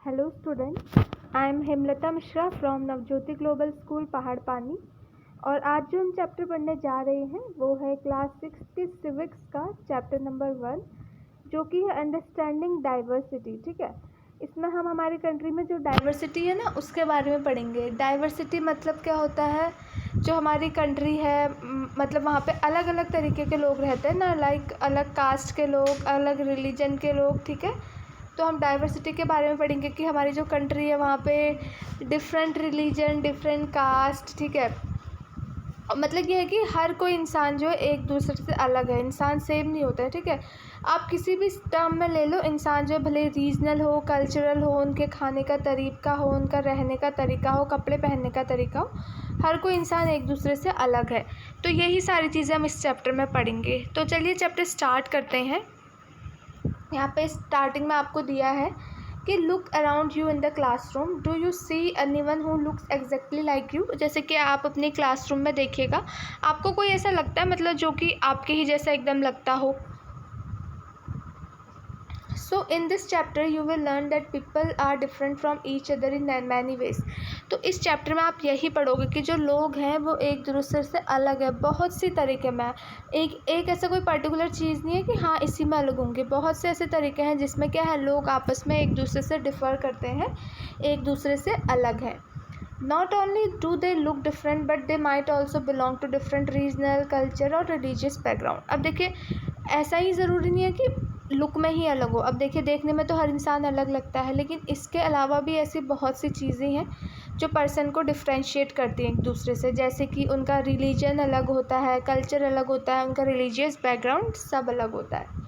Hello students, I am Hemlata Mishra from Navjyoti global school पहाड़ पानी। और आज जो हम चैप्टर पढ़ने जा रहे हैं वो है क्लास 6 की सिविक्स का चैप्टर नंबर 1 जो कि है अंडरस्टैंडिंग डाइवर्सिटी। ठीक है, इसमें हम हमारी कंट्री में जो डाइवर्सिटी है ना उसके बारे में पढ़ेंगे। डाइवर्सिटी मतलब क्या होता है, जो हमारी कंट्री है मतलब वहाँ पे अलग अलग तरीके के लोग रहते हैं ना, लाइक अलग कास्ट के लोग, अलग रिलीजन के लोग। ठीक है, तो हम डाइवर्सिटी के बारे में पढ़ेंगे कि हमारी जो कंट्री है वहाँ पे डिफरेंट रिलीजन, डिफरेंट कास्ट। ठीक है, मतलब ये है कि हर कोई इंसान जो है एक दूसरे से अलग है, इंसान सेम नहीं होता है। ठीक है, आप किसी भी टर्म में ले लो, इंसान जो है भले रीजनल हो, कल्चरल हो, उनके खाने का तरीका हो, उनका रहने का तरीका हो, कपड़े पहनने का तरीका हो, हर कोई इंसान एक दूसरे से अलग है। तो यही सारी चीज़ें हम इस चैप्टर में पढ़ेंगे। तो चलिए चैप्टर स्टार्ट करते हैं। यहाँ पे स्टार्टिंग में आपको दिया है कि look around you in the classroom, do you see anyone who looks exactly like you. जैसे कि आप अपने क्लासरूम में देखिएगा, आपको कोई ऐसा लगता है मतलब जो कि आपके ही जैसा एकदम लगता हो। So in this chapter you will learn that people are different from each other in many ways. तो इस चैप्टर में आप यही पढ़ोगे कि जो लोग हैं वो एक दूसरे से अलग है बहुत सी तरीके में। एक ऐसा कोई पर्टिकुलर चीज़ नहीं है कि हाँ इसी में अलग होंगे। बहुत से ऐसे तरीके हैं जिसमें क्या है, लोग आपस में एक दूसरे से डिफ़र करते हैं, एक दूसरे से अलग हैं। Not only do they look different but they might also belong to different regional, culture और religious background। अब देखिए, ऐसा ही ज़रूरी नहीं है कि लुक में ही अलग हो। अब देखिए, देखने में तो हर इंसान अलग लगता है, लेकिन इसके अलावा भी ऐसी बहुत सी चीज़ें हैं जो पर्सन को डिफ्रेंशिएट करती हैं एक दूसरे से। जैसे कि उनका रिलीजन अलग होता है, कल्चर अलग होता है, उनका रिलीजियस बैकग्राउंड सब अलग होता है।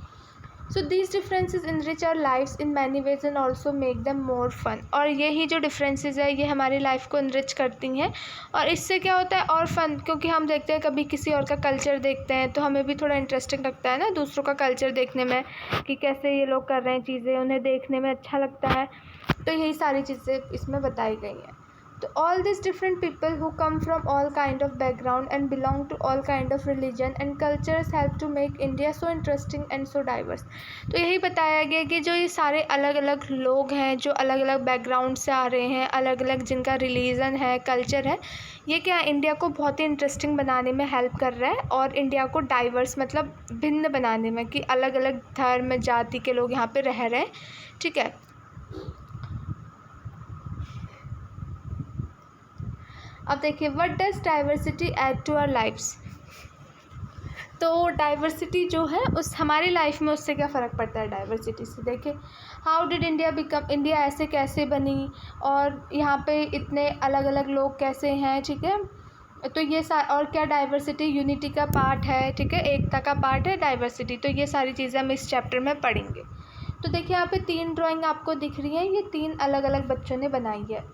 So these differences enrich our lives in many ways and also make them more fun। और यही जो डिफरेंसेस है ये हमारी लाइफ को इनरिच करती हैं, और इससे क्या होता है और फन, क्योंकि हम देखते हैं कभी किसी और का कल्चर देखते हैं तो हमें भी थोड़ा इंटरेस्टिंग लगता है ना दूसरों का कल्चर देखने में, कि कैसे ये लोग कर रहे हैं चीज़ें, उन्हें देखने में अच्छा लगता है। तो यही सारी चीज़ें इसमें बताई गई हैं। तो all these different people who come from all kind of background and belong to all kind of religion and cultures help to make India so interesting and so diverse। तो यही बताया गया कि जो ये सारे अलग अलग लोग हैं जो अलग अलग बैकग्राउंड से आ रहे हैं, अलग अलग जिनका रिलीजन है, कल्चर है, ये क्या इंडिया को बहुत ही इंटरेस्टिंग बनाने में हेल्प कर रहा है, और इंडिया को डाइवर्स मतलब भिन्न बनाने में, कि अलग अलग धर्म जाति के लोग यहाँ पे रह रहे हैं। ठीक है, अब देखिए, what does diversity add to our lives. तो डाइवर्सिटी जो है उस हमारी लाइफ में उससे क्या फ़र्क पड़ता है डाइवर्सिटी से। देखिए, how did India become, India ऐसे कैसे बनी, और यहाँ पे इतने अलग अलग लोग कैसे हैं। ठीक है, तो ये और क्या डाइवर्सिटी यूनिटी का पार्ट है। ठीक है, एकता का पार्ट है डाइवर्सिटी। तो ये सारी चीज़ें हम इस चैप्टर में पढ़ेंगे। तो देखिए, यहाँ पे 3 ड्राइंग आपको दिख रही हैं, ये 3 अलग अलग बच्चों ने बनाई है।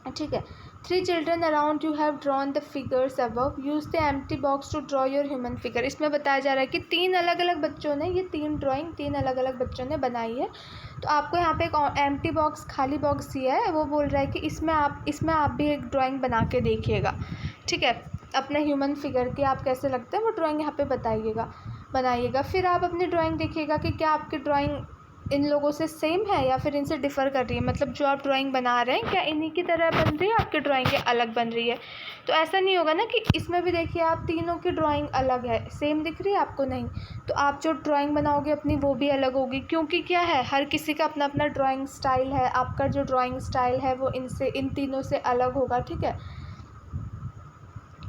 ठीक है, 3 children around you have drawn the figures above, use the empty box to draw your human figure। इसमें बताया जा रहा है कि 3 अलग अलग बच्चों ने ये 3 ड्राइंग 3 अलग अलग बच्चों ने बनाई है। तो आपको यहाँ पे एक एम्प्टी बॉक्स, खाली बॉक्स दिया है, वो बोल रहा है कि इसमें आप भी एक ड्राइंग बना के देखिएगा। ठीक है, अपने ह्यूमन फिगर की आप कैसे लगते हैं वो ड्राइंग यहाँ पे बनाइएगा। फिर आप अपनी ड्राइंग देखिएगा कि क्या आपकी ड्राइंग इन लोगों से सेम है या फिर इनसे डिफ़र कर रही है। मतलब जो आप ड्राइंग बना रहे हैं क्या इन्हीं की तरह बन रही है, आपकी ड्राइंग के अलग बन रही है। तो ऐसा नहीं होगा ना कि इसमें भी देखिए आप तीनों की ड्राइंग अलग है, सेम दिख रही है आपको, नहीं। तो आप जो ड्राइंग बनाओगे अपनी वो भी अलग होगी, क्योंकि क्या है, हर किसी का अपना अपना ड्राइंग स्टाइल है। आपका जो ड्राइंग स्टाइल है वो इन तीनों से अलग होगा। ठीक है,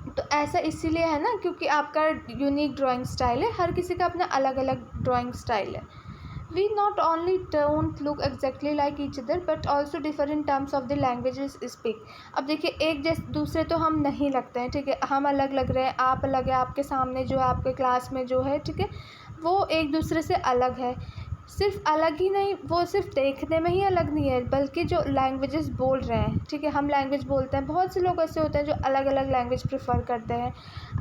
तो ऐसा इसीलिए है ना क्योंकि आपका यूनिक ड्राइंग स्टाइल है, हर किसी का अपना अलग अलग ड्राइंग स्टाइल है। We not only don't look exactly like each other but also differ in terms of the languages speak। अब देखिए, एक जैसे दूसरे तो हम नहीं लगते हैं। ठीक है, हम अलग लग रहे हैं, आप अलग है, आपके सामने जो है आपके क्लास में जो है, ठीक है, वो एक दूसरे से अलग है। सिर्फ अलग ही नहीं, वो सिर्फ देखने में ही अलग नहीं है, बल्कि जो लैंग्वेजेस बोल रहे हैं। ठीक है, हम लैंग्वेज बोलते हैं, बहुत से लोग ऐसे होते हैं जो अलग अलग लैंग्वेज प्रेफर करते हैं,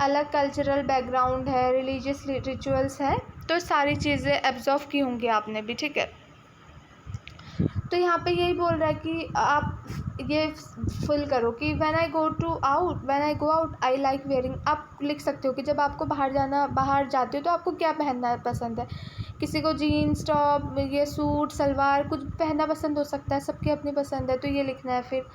अलग कल्चरल बैकग्राउंड है, रिलीजियस रिचुअल्स हैं, तो सारी चीज़ें एब्जॉर्व की होंगी आपने भी। ठीक है, तो यहाँ पे यही बोल रहा है कि आप ये फुल करो कि when I go out I like wearing. आप लिख सकते हो कि जब आपको बाहर जाते हो तो आपको क्या पहनना पसंद है। किसी को जीन्स टॉप, ये सूट सलवार कुछ पहनना पसंद हो सकता है, सबकी अपनी पसंद है, तो ये लिखना है। फिर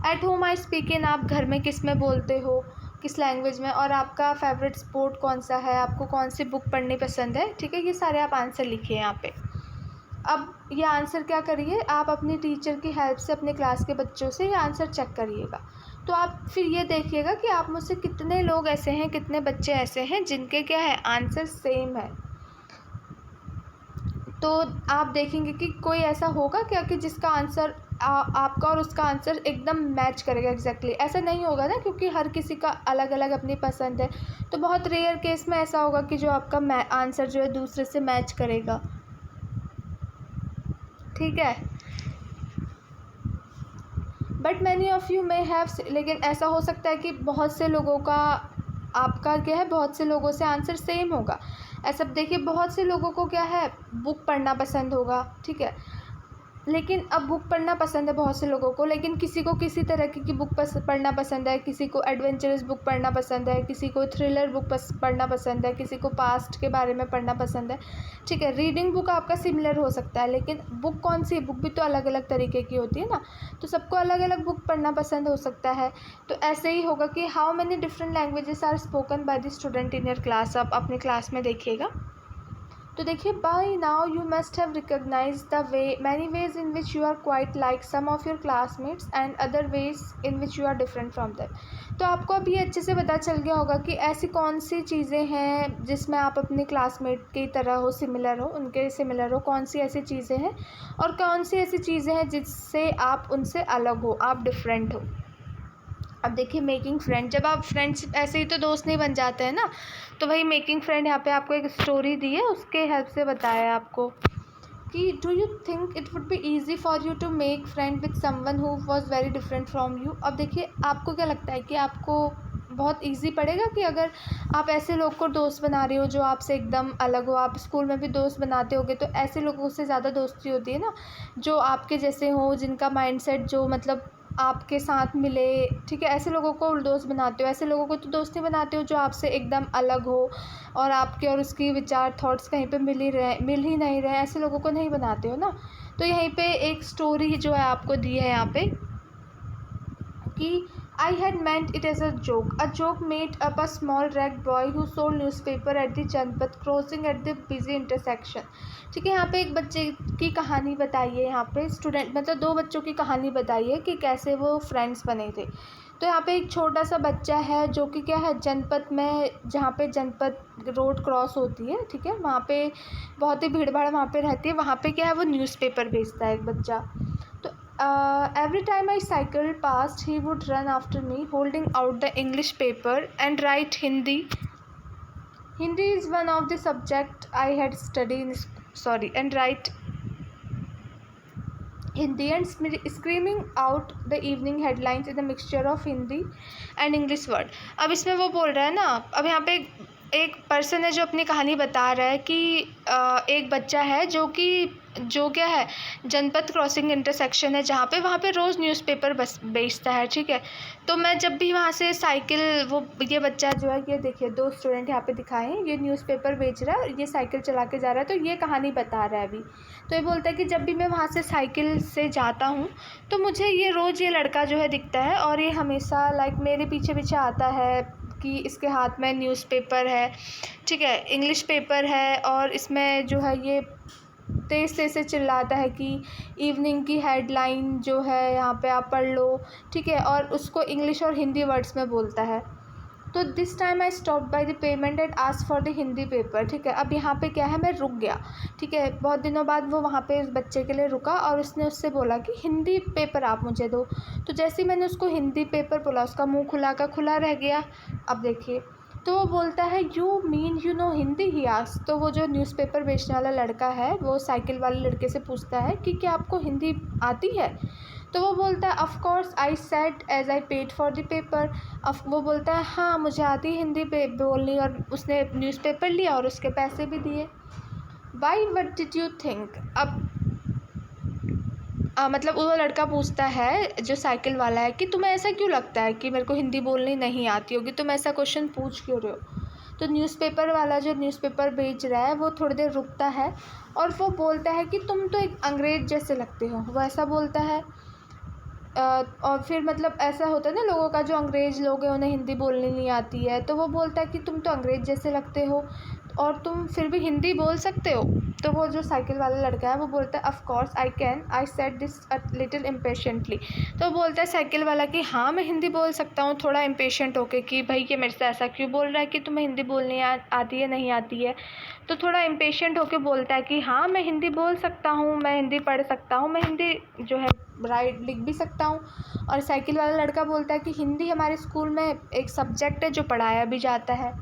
at home I speak in, आप घर में किस में बोलते हो, किस लैंग्वेज में, और आपका फेवरेट स्पोर्ट कौन सा है, आपको कौन सी बुक पढ़नी पसंद है, ठीक है। ये सारे आप आंसर लिखिए यहाँ पे। अब ये आंसर क्या करिए, आप अपनी टीचर की हेल्प से अपने क्लास के बच्चों से ये आंसर चेक करिएगा। तो आप फिर ये देखिएगा कि आप मुझसे कितने लोग ऐसे हैं, कितने बच्चे ऐसे हैं जिनके क्या है आंसर सेम है। तो आप देखेंगे कि कोई ऐसा होगा क्या कि जिसका आंसर आपका और उसका आंसर एकदम मैच करेगा एग्जैक्टली। ऐसा नहीं होगा ना, क्योंकि हर किसी का अलग अलग अपनी पसंद है। तो बहुत रेयर केस में ऐसा होगा कि जो आपका आंसर जो है दूसरे से मैच करेगा, ठीक है। But many of you may have, लेकिन ऐसा हो सकता है कि बहुत से लोगों का आपका क्या है, बहुत से लोगों से आंसर सेम होगा। ऐसा देखिए, बहुत से लोगों को क्या है बुक पढ़ना पसंद होगा, ठीक है। लेकिन अब बुक पढ़ना पसंद है बहुत से लोगों को, लेकिन किसी को किसी तरह की बुक पढ़ना पसंद है, किसी को एडवेंचरस बुक पढ़ना पसंद है, किसी को थ्रिलर बुक पढ़ना पसंद है, किसी को पास्ट के बारे में पढ़ना पसंद है, ठीक है। रीडिंग बुक आपका सिमिलर हो सकता है, लेकिन बुक कौन सी, बुक भी तो अलग अलग तरीके की होती है ना, तो सबको अलग अलग बुक पढ़ना पसंद हो सकता है। तो ऐसे ही होगा कि how many different languages are spoken by the student in your class, आप अपनी क्लास में देखिएगा। तो देखिए, by now you must have recognize the way many ways in which you are quite like some of your classmates and other ways in which you are different from them. तो आपको अब ये अच्छे से पता चल गया होगा कि ऐसी कौन सी चीज़ें हैं जिसमें आप अपने क्लासमेट की तरह हो, सिमिलर हो, उनके सिमिलर हो, कौन सी ऐसी चीज़ें हैं और कौन सी ऐसी चीज़ें हैं जिससे आप उनसे अलग हो, आप डिफरेंट हो। अब देखिए, मेकिंग फ्रेंड, जब आप फ्रेंड्स ऐसे ही तो दोस्त नहीं बन जाते हैं ना, तो वही मेकिंग फ्रेंड यहाँ पे आपको एक स्टोरी दी है, उसके हेल्प से बताया है आपको कि do you think it would be easy for you to make friend with someone who was very different from you. अब देखिए, आपको क्या लगता है कि आपको बहुत ईजी पड़ेगा कि अगर आप ऐसे लोग को दोस्त बना रहे हो जो आपसे एकदम अलग हो। आप स्कूल में भी दोस्त बनाते होगे, तो ऐसे लोगों से ज़्यादा दोस्ती होती है ना जो आपके जैसे हो, जिनका माइंडसेट जो मतलब आपके साथ मिले, ठीक है। ऐसे लोगों को दोस्त बनाते हो, ऐसे लोगों को तो दोस्त नहीं बनाते हो जो आपसे एकदम अलग हो और आपके और उसकी विचार थॉट्स कहीं पे मिल ही नहीं रहे, ऐसे लोगों को नहीं बनाते हो ना। तो यहीं पे एक स्टोरी जो है आपको दी है यहाँ पे कि I had meant it as a joke made up a small ragged boy who sold newspaper at the Janpat crossing at the busy intersection। ठीक है, यहाँ पे एक बच्चे की कहानी बताई है, यहाँ पे स्टूडेंट मतलब दो बच्चों की कहानी बताई है कि कैसे वो फ्रेंड्स बने थे। तो यहाँ पे एक छोटा सा बच्चा है जो कि क्या है, जनपद में, जहाँ पे जनपद रोड क्रॉस होती है, ठीक है, वहाँ पे बहुत ही भीड़ भाड़ वहाँ पे रहती है। वहाँ पे क्या है, वो न्यूज़पेपर बेचता है एक बच्चा। तो every time I cycled past, he would run after me, holding out the English paper and write Hindi. Hindi is one of the subject I had studied and write Hindi and screaming out the evening headlines in a mixture of Hindi and English word। अब इसमें वो बोल रहा है ना, अब यहाँ पे एक पर्सन है जो अपनी कहानी बता रहा है कि एक बच्चा है जो क्या है, जनपद क्रॉसिंग इंटरसेक्शन है जहाँ पे, वहाँ पे रोज़ न्यूज़पेपर बस बेचता है, ठीक है। तो मैं जब भी वहाँ से साइकिल, वो ये बच्चा जो है, ये देखिए दो स्टूडेंट यहाँ पे दिखाए हैं, ये न्यूज़पेपर बेच रहा है और ये साइकिल चला के जा रहा है, तो ये कहानी बता रहा है अभी। तो ये बोलता है कि जब भी मैं वहाँ से साइकिल से जाता हूँ तो मुझे ये रोज़ ये लड़का जो है दिखता है और ये हमेशा लाइक मेरे पीछे पीछे आता है कि इसके हाथ में न्यूज़पेपर है, ठीक है, इंग्लिश पेपर है, और इसमें जो है ये तेज़ तेज़ से चिल्लाता है कि इवनिंग की हेडलाइन जो है यहाँ पे आप पढ़ लो, ठीक है, और उसको इंग्लिश और हिंदी वर्ड्स में बोलता है। तो this time I stop by the payment and ask for the Hindi paper, ठीक है। अब यहाँ पे क्या है, मैं रुक गया, ठीक है। बहुत दिनों बाद वो वहाँ पे उस बच्चे के लिए रुका और उसने उससे बोला कि हिंदी पेपर आप मुझे दो। तो जैसे ही मैंने उसको हिंदी पेपर बोला, उसका मुंह खुला रह गया। अब देखिए, तो वो बोलता है you mean you know Hindi, he ask. तो वो जो न्यूज़पेपर बेचने वाला लड़का है वो साइकिल वाले लड़के से पूछता है कि क्या आपको हिंदी आती है। तो वो बोलता है of course I said as I paid for the paper. अब वो बोलता है हाँ मुझे आती है हिंदी पे बोलनी, और उसने न्यूज़पेपर लिया और उसके पैसे भी दिए। Why what did you think. अब मतलब वो लड़का पूछता है जो साइकिल वाला है कि तुम्हें ऐसा क्यों लगता है कि मेरे को हिंदी बोलनी नहीं आती होगी, तुम ऐसा क्वेश्चन पूछ क्यों रहे हो। तो न्यूज़पेपर वाला जो न्यूज़पेपर बेच रहा है वो थोड़ी देर रुकता है और वो बोलता है कि तुम तो एक अंग्रेज़ जैसे लगते हो, वो ऐसा बोलता है। और फिर मतलब ऐसा होता है ना लोगों का, जो अंग्रेज़ लोग हैं उन्हें हिंदी बोलनी नहीं आती है, तो वो बोलता है कि तुम तो अंग्रेज़ जैसे लगते हो और तुम फिर भी हिंदी बोल सकते हो। तो वो जो साइकिल वाला लड़का है वो बोलता है of course I can, I said this a little impatiently. तो बोलता है साइकिल वाला कि हाँ मैं हिंदी बोल सकता हूँ, थोड़ा इम्पेशेंट होके कि भाई ये मेरे से ऐसा क्यों बोल रहा है कि तुम्हें हिंदी बोलनी आती है नहीं आती है। तो थोड़ा इम्पेशेंट होके बोलता है कि हाँ मैं हिंदी बोल सकता हूँ, मैं हिंदी पढ़ सकता हूँ, मैं हिंदी जो है लिख भी सकता हूँ। और साइकिल वाला लड़का बोलता है कि हिंदी हमारे स्कूल में एक सब्जेक्ट है जो पढ़ाया भी जाता है।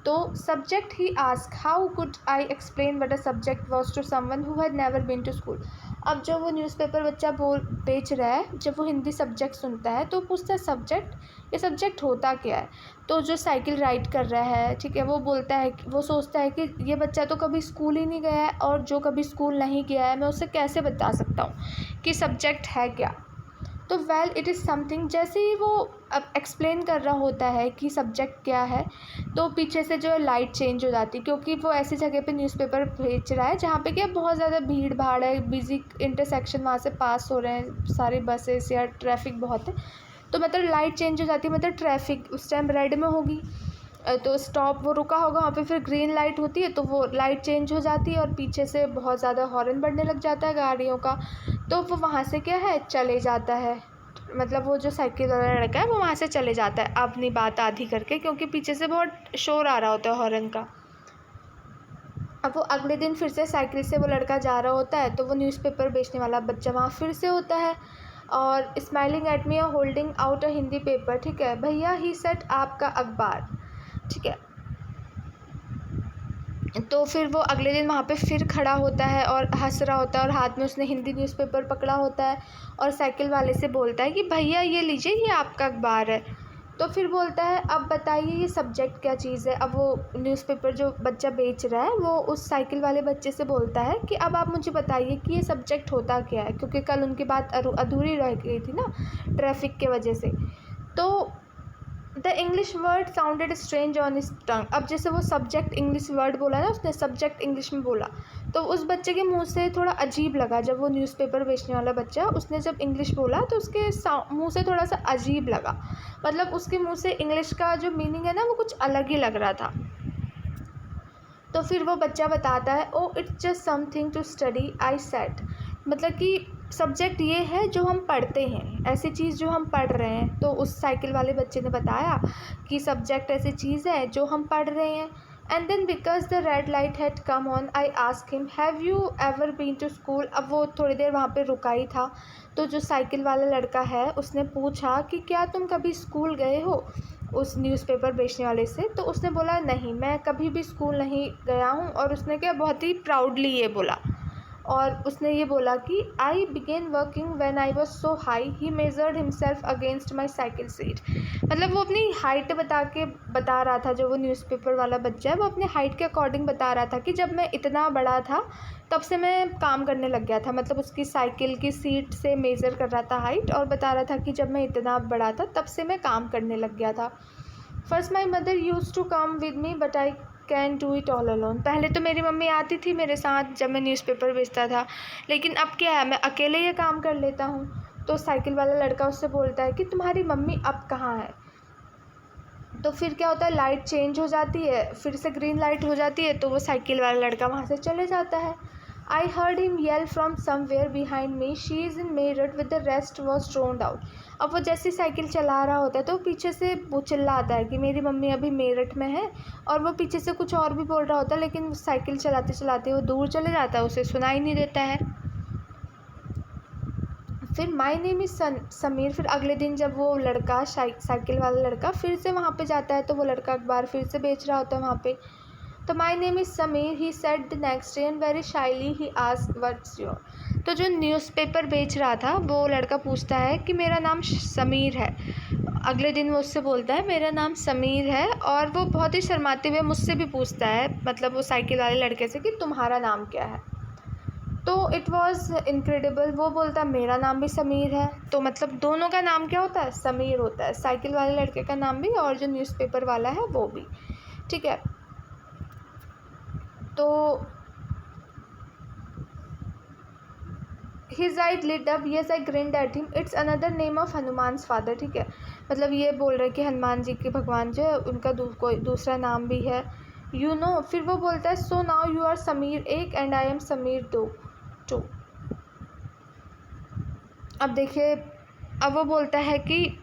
तो subject he ask how could I explain what a subject was to someone who had never been to school. अब जो वो न्यूज़पेपर बच्चा बेच रहा है, जब वो हिंदी सब्जेक्ट सुनता है तो पूछता है सब्जेक्ट, ये सब्जेक्ट होता क्या है। तो जो साइकिल राइड कर रहा है, ठीक है, वो बोलता है, वो सोचता है कि ये बच्चा तो कभी स्कूल ही नहीं गया है और जो कभी स्कूल नहीं गया है मैं उसे कैसे बता सकता हूँ कि सब्जेक्ट है क्या। तो वेल इट इज़ समथिंग, जैसे ही वो अब एक्सप्लेन कर रहा होता है कि सब्जेक्ट क्या है, तो पीछे से जो है लाइट चेंज हो जाती है, क्योंकि वो ऐसी जगह पे न्यूज़पेपर बेच रहा है जहाँ पे क्या बहुत ज़्यादा भीड़ भाड़ है, बिजी इंटरसेक्शन वहाँ से पास हो रहे हैं सारी बसेस या ट्रैफिक बहुत है। तो मतलब लाइट चेंज हो जाती है, मतलब ट्रैफिक उस टाइम रेड में होगी, तो स्टॉप वो रुका होगा वहाँ पे, फिर ग्रीन लाइट होती है तो वो लाइट चेंज हो जाती है और पीछे से बहुत ज़्यादा हॉर्न बढ़ने लग जाता है गाड़ियों का। तो वो वहाँ से क्या है चले जाता है, मतलब वो जो साइकिल वाला लड़का है वो वहाँ से चले जाता है अपनी बात आधी करके, क्योंकि पीछे से बहुत शोर आ रहा होता है हॉर्न का। अब वो अगले दिन फिर से साइकिल से वो लड़का जा रहा होता है, तो वो न्यूज़पेपर बेचने वाला बच्चा वहाँ फिर से होता है और स्माइलिंग एट मी और holding out a Hindi paper, ठीक है भैया ही सेट आपका अखबार, ठीक है। तो फिर वो अगले दिन वहाँ पे फिर खड़ा होता है और हंस रहा होता है और हाथ में उसने हिंदी न्यूज़पेपर पकड़ा होता है और साइकिल वाले से बोलता है कि भैया ये लीजिए ये आपका अखबार है। तो फिर बोलता है अब बताइए ये सब्जेक्ट क्या चीज़ है। अब वो न्यूज़पेपर जो बच्चा बेच रहा है वो उस साइकिल वाले बच्चे से बोलता है कि अब आप मुझे बताइए कि ये सब्जेक्ट होता क्या है, क्योंकि कल उनकी बात अधूरी रह गई थी ना ट्रैफिक के वजह से। तो the English word sounded strange on his टंग। अब जैसे वो सब्जेक्ट इंग्लिश वर्ड बोला ना, उसने सब्जेक्ट इंग्लिश में बोला, तो उस बच्चे के मुंह से थोड़ा अजीब लगा। जब वो न्यूज़पेपर बेचने वाला बच्चा उसने जब इंग्लिश बोला तो उसके मुंह से थोड़ा सा अजीब लगा, मतलब उसके मुंह से इंग्लिश का जो मीनिंग है ना वो कुछ अलग ही लग रहा था। तो फिर वो बच्चा बताता है oh it's just something to study I said, मतलब कि सब्जेक्ट ये है जो हम पढ़ते हैं, ऐसी चीज़ जो हम पढ़ रहे हैं। तो उस साइकिल वाले बच्चे ने बताया कि सब्जेक्ट ऐसी चीज़ है जो हम पढ़ रहे हैं। And then because the red light had come on I ask him have you ever been to school. अब वो थोड़ी देर वहाँ पे रुका ही था, तो जो साइकिल वाला लड़का है उसने पूछा कि क्या तुम कभी स्कूल गए हो उस न्यूज़पेपर बेचने वाले से। तो उसने बोला नहीं मैं कभी भी स्कूल नहीं गया हूँ, और उसने क्या बहुत ही प्राउडली ये बोला। और उसने ये बोला कि I began working when I was so high he measured himself against my cycle seat. मतलब वो अपनी हाइट बता रहा था, जो वो न्यूज़पेपर वाला बच्चा है वो अपनी हाइट के अकॉर्डिंग बता रहा था कि जब मैं इतना बड़ा था तब से मैं काम करने लग गया था, मतलब उसकी साइकिल की सीट से मेज़र कर रहा था हाइट और बता रहा था कि जब मैं इतना बड़ा था तब से मैं काम करने लग गया था। First my mother use to come with me but I can do it all alone. पहले तो मेरी मम्मी आती थी मेरे साथ जब मैं न्यूज़पेपर बेचता था, लेकिन अब क्या है मैं अकेले ये काम कर लेता हूँ। तो साइकिल वाला लड़का उससे बोलता है कि तुम्हारी मम्मी अब कहाँ है। तो फिर क्या होता है लाइट चेंज हो जाती है, फिर से ग्रीन लाइट हो जाती है, तो वो साइकिल वाला लड़का वहाँ से चले जाता है। I heard him yell from somewhere behind me she is in Meerut with the rest was drowned out. अब वो जैसे साइकिल चला रहा होता है तो पीछे से वो चिल्लाता है कि मेरी मम्मी अभी मेरठ में है, और वो पीछे से कुछ और भी बोल रहा होता है, लेकिन साइकिल चलाते चलाते वो दूर चले जाता है, उसे सुनाई नहीं देता है। फिर माई नेम इज़ समीर। फिर अगले दिन जब वो लड़का साइकिल वाला लड़का फिर से वहाँ पे जाता है, तो वो लड़का अखबार फिर से बेच रहा होता है वहाँ पे। तो my name is Sameer he said the next day and very shyly he asked what's your. तो जो न्यूज़पेपर बेच रहा था वो लड़का पूछता है कि मेरा नाम समीर है। अगले दिन वो उससे बोलता है मेरा नाम समीर है, और वो बहुत ही शर्माते हुए मुझसे भी पूछता है, मतलब वो साइकिल वाले लड़के से, कि तुम्हारा नाम क्या है। तो इट वॉज़ इनक्रेडिबल, वो बोलता मेरा नाम भी समीर है। तो मतलब दोनों का नाम क्या होता है, समीर होता है, साइकिल वाले लड़के का नाम भी और जो न्यूज़पेपर वाला है वो भी। ठीक है। तो his eyes lit up, yes I grinned at him, it's another name of Hanuman's father. ठीक है, मतलब ये बोल रहे कि हनुमान जी के भगवान जो है उनका कोई दूसरा नाम भी है, यू नो। फिर वो बोलता है so now you are Sameer 1 and I am Sameer 2। अब देखिए, अब वो बोलता है कि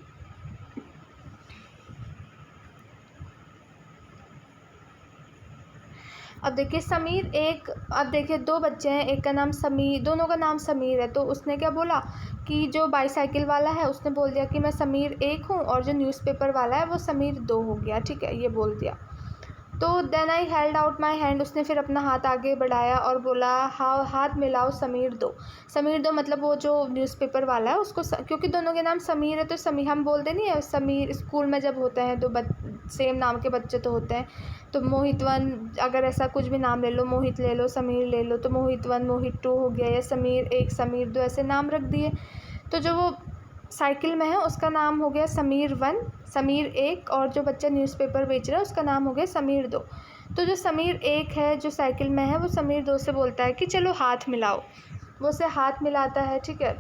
अब देखिए समीर 1, अब देखिए 2 बच्चे हैं, एक का नाम समीर, दोनों का नाम समीर है। तो उसने क्या बोला कि जो बाईसाइकिल वाला है उसने बोल दिया कि मैं समीर 1 हूँ, और जो न्यूज़पेपर वाला है वो समीर 2 हो गया। ठीक है, ये बोल दिया। तो then I held out my hand, उसने फिर अपना हाथ आगे बढ़ाया और बोला हाथ मिलाओ समीर 2। समीर 2 मतलब वो जो न्यूज़पेपर वाला है उसको क्योंकि दोनों के नाम समीर है तो समीर हम बोलते नहीं है, समीर स्कूल में जब होते हैं तो सेम नाम के बच्चे तो होते हैं, तो मोहित 1 अगर ऐसा कुछ भी नाम ले लो, मोहित ले लो, समीर ले लो, तो मोहित 1 मोहित 2 हो गया, या समीर 1 समीर 2 ऐसे नाम रख दिए। तो जो वो साइकिल में है उसका नाम हो गया समीर 1, समीर 1, और जो बच्चा न्यूज़पेपर बेच रहा है उसका नाम हो गया समीर 2। तो जो समीर 1 है जो साइकिल में है वो समीर 2 से बोलता है कि चलो हाथ मिलाओ, वो उसे हाथ मिलाता है। ठीक है,